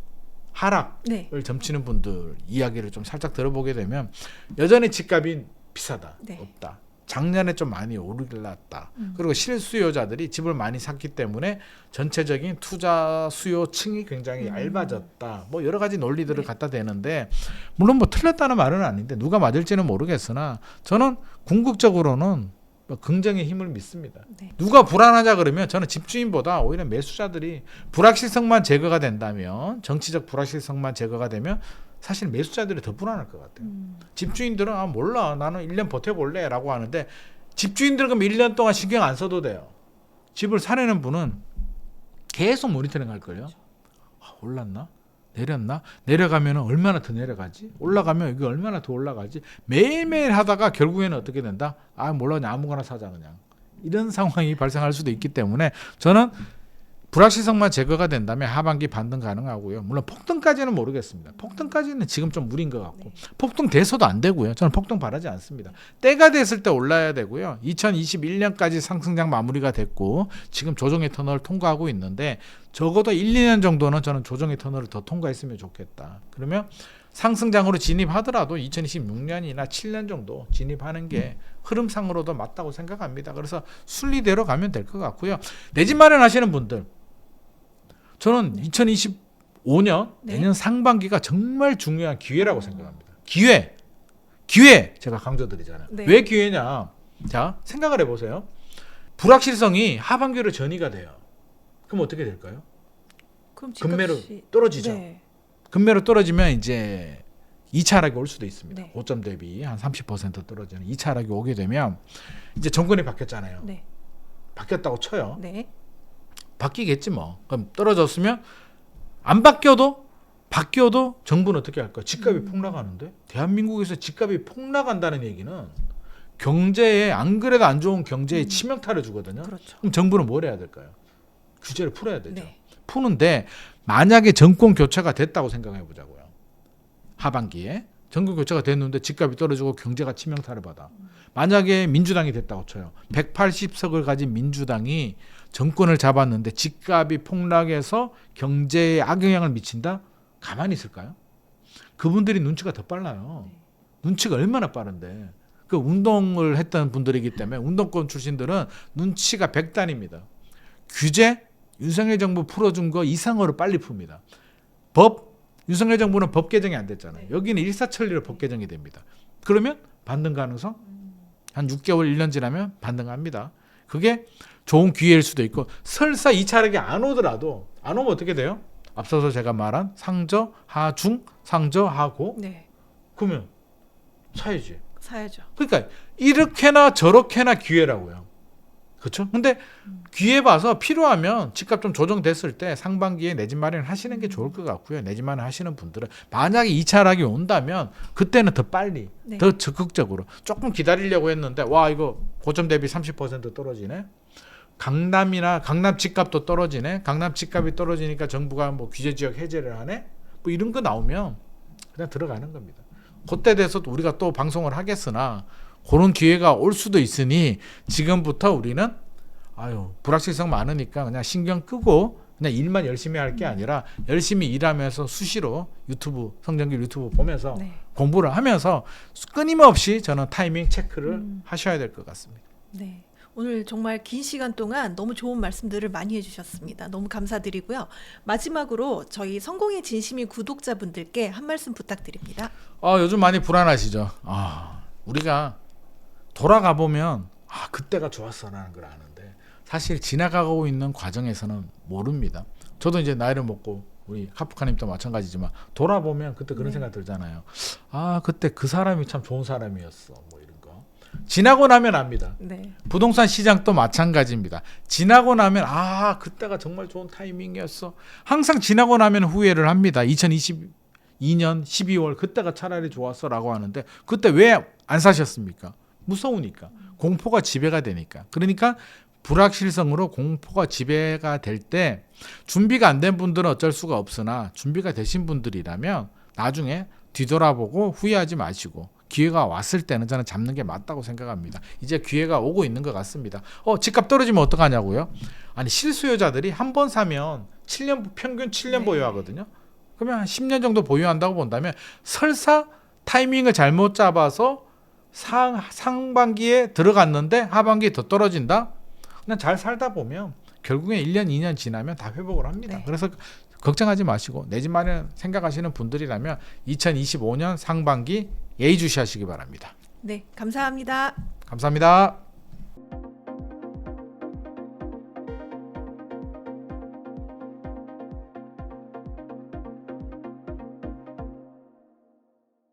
하락을 네. 점치는 분들 이야기를 좀 살짝 들어보게 되면 여전히 집값이 비싸다, 네. 없다. 작년에 좀 많이 오르났다. 그리고 실수요자들이 집을 많이 샀기 때문에 전체적인 투자 수요층이 굉장히 얇아졌다. 뭐 여러 가지 논리들을 갖다 대는데 물론 뭐 틀렸다는 말은 아닌데 누가 맞을지는 모르겠으나 저는 궁극적으로는 긍정의 힘을 믿습니다. 네. 누가 불안하자 그러면 저는 집주인보다 오히려 매수자들이 불확실성만 제거가 된다면 정치적 불확실성만 제거가 되면 사실 매수자들이 더 불안할 것 같아요. 집주인들은 아 몰라 나는 1년 버텨볼래 라고 하는데 집주인들 그럼 1년 동안 신경 안 써도 돼요. 집을 사려는 분은 계속 모니터링 할 거예요. 아, 올랐나? 내렸나? 내려가면 얼마나 더 내려가지? 올라가면 이게 얼마나 더 올라가지? 매일매일 하다가 결국에는 어떻게 된다? 아 몰라 그냥 아무거나 사자 그냥. 이런 상황이 발생할 수도 있기 때문에 저는 불확실성만 제거가 된다면 하반기 반등 가능하고요. 물론 폭등까지는 모르겠습니다. 폭등까지는 지금 좀 무리인 것 같고 폭등 돼서도 안 되고요. 저는 폭등 바라지 않습니다. 때가 됐을 때 올라야 되고요. 2021년까지 상승장 마무리가 됐고 지금 조정의 터널을 통과하고 있는데 적어도 1, 2년 정도는 저는 조정의 터널을 더 통과했으면 좋겠다. 그러면 상승장으로 진입하더라도 2026년이나 7년 정도 진입하는 게 흐름상으로도 맞다고 생각합니다. 그래서 순리대로 가면 될 것 같고요. 내 집 마련하시는 분들 저는 2025년 내년 상반기가 정말 중요한 기회라고 생각합니다. 기회 제가 강조드리잖아요. 네. 왜 기회냐? 자, 생각을 해보세요. 불확실성이 하반기로 전이가 돼요. 그럼 어떻게 될까요? 그럼 금매로 집값이 떨어지죠. 네. 금매로 떨어지면 이제 2차 하락이 올 수도 있습니다. 네. 고점 대비 한 30% 떨어지는 2차 하락이 오게 되면 이제 정권이 바뀌었잖아요. 네. 바뀌었다고 쳐요. 네. 바뀌겠지 뭐. 그럼 떨어졌으면 안 바뀌어도 정부는 어떻게 할까? 집값이 폭락하는데 대한민국에서 집값이 폭락한다는 얘기는 경제에 안 그래도 안 좋은 경제에 치명타를 주거든요. 그렇죠. 그럼 정부는 뭘 해야 될까요? 규제를 풀어야 되죠. 네. 푸는데 만약에 정권 교체가 됐다고 생각해 보자고요. 하반기에 정권 교체가 됐는데 집값이 떨어지고 경제가 치명타를 받아. 만약에 민주당이 됐다고 쳐요. 180석을 가진 민주당이 정권을 잡았는데 집값이 폭락해서 경제에 악영향을 미친다? 가만히 있을까요? 그분들이 눈치가 더 빨라요. 눈치가 얼마나 빠른데. 그 운동을 했던 분들이기 때문에 운동권 출신들은 눈치가 백단입니다. 규제 윤석열 정부 풀어준 거 이상으로 빨리 풉니다. 법 윤석열 정부는 법 개정이 안 됐잖아요. 여기는 일사천리로 법 개정이 됩니다. 그러면 반등 가능성 한 6개월 1년 지나면 반등합니다. 그게 좋은 기회일 수도 있고 설사 2차 하락이 안 오더라도 안 오면 어떻게 돼요? 앞서서 제가 말한 상저, 하중, 상저, 하고 네. 그러면 사야지. 사야죠. 그러니까 이렇게나 저렇게나 기회라고요. 그렇죠? 근데 기회 봐서 필요하면 집값 좀 조정됐을 때 상반기에 내 집 마련 하시는 게 좋을 것 같고요. 내 집 마련 하시는 분들은 만약에 2차 하락이 온다면 그때는 더 빨리 네. 더 적극적으로 조금 기다리려고 했는데 와 이거 고점 대비 30% 떨어지네. 강남 집값도 떨어지네. 강남 집값이 떨어지니까 정부가 뭐 규제 지역 해제를 하네. 뭐 이런 거 나오면 그냥 들어가는 겁니다. 그때 돼서 우리가 또 방송을 하겠으나 그런 기회가 올 수도 있으니 지금부터 우리는 불확실성 많으니까 그냥 신경 끄고 그냥 일만 열심히 할 게 아니라 열심히 일하면서 수시로 성전길 유튜브 보면서 네. 공부를 하면서 끊임없이 저는 타이밍 체크를 하셔야 될 것 같습니다. 네. 오늘 정말 긴 시간 동안 너무 좋은 말씀들을 많이 해주셨습니다. 너무 감사드리고요. 마지막으로 저희 성공의 진심인 구독자분들께 한 말씀 부탁드립니다. 요즘 많이 불안하시죠? 우리가 돌아가 보면 그때가 좋았어라는 걸 아는데 사실 지나가고 있는 과정에서는 모릅니다. 저도 이제 나이를 먹고 우리 카프카님도 마찬가지지만 돌아보면 그때 그런 생각 들잖아요. 그때 그 사람이 참 좋은 사람이었어. 뭐 이런 거. 지나고 나면 압니다. 네. 부동산 시장도 마찬가지입니다. 지나고 나면 그때가 정말 좋은 타이밍이었어. 항상 지나고 나면 후회를 합니다. 2022년 12월 그때가 차라리 좋았어라고 하는데 그때 왜 안 사셨습니까? 무서우니까. 공포가 지배가 되니까. 그러니까 불확실성으로 공포가 지배가 될 때 준비가 안 된 분들은 어쩔 수가 없으나 준비가 되신 분들이라면 나중에 뒤돌아보고 후회하지 마시고 기회가 왔을 때는 저는 잡는 게 맞다고 생각합니다. 이제 기회가 오고 있는 것 같습니다. 집값 떨어지면 어떡하냐고요? 아니 실수요자들이 한 번 사면 7년 평균 7년 네. 보유하거든요. 그러면 한 10년 정도 보유한다고 본다면 설사 타이밍을 잘못 잡아서 상반기에 들어갔는데 하반기에 더 떨어진다? 그냥 잘 살다 보면 결국에 1년 2년 지나면 다 회복을 합니다. 네. 그래서 걱정하지 마시고 내 집 마련 생각하시는 분들이라면 2025년 상반기 예의주시하시기 바랍니다. 네, 감사합니다. 감사합니다.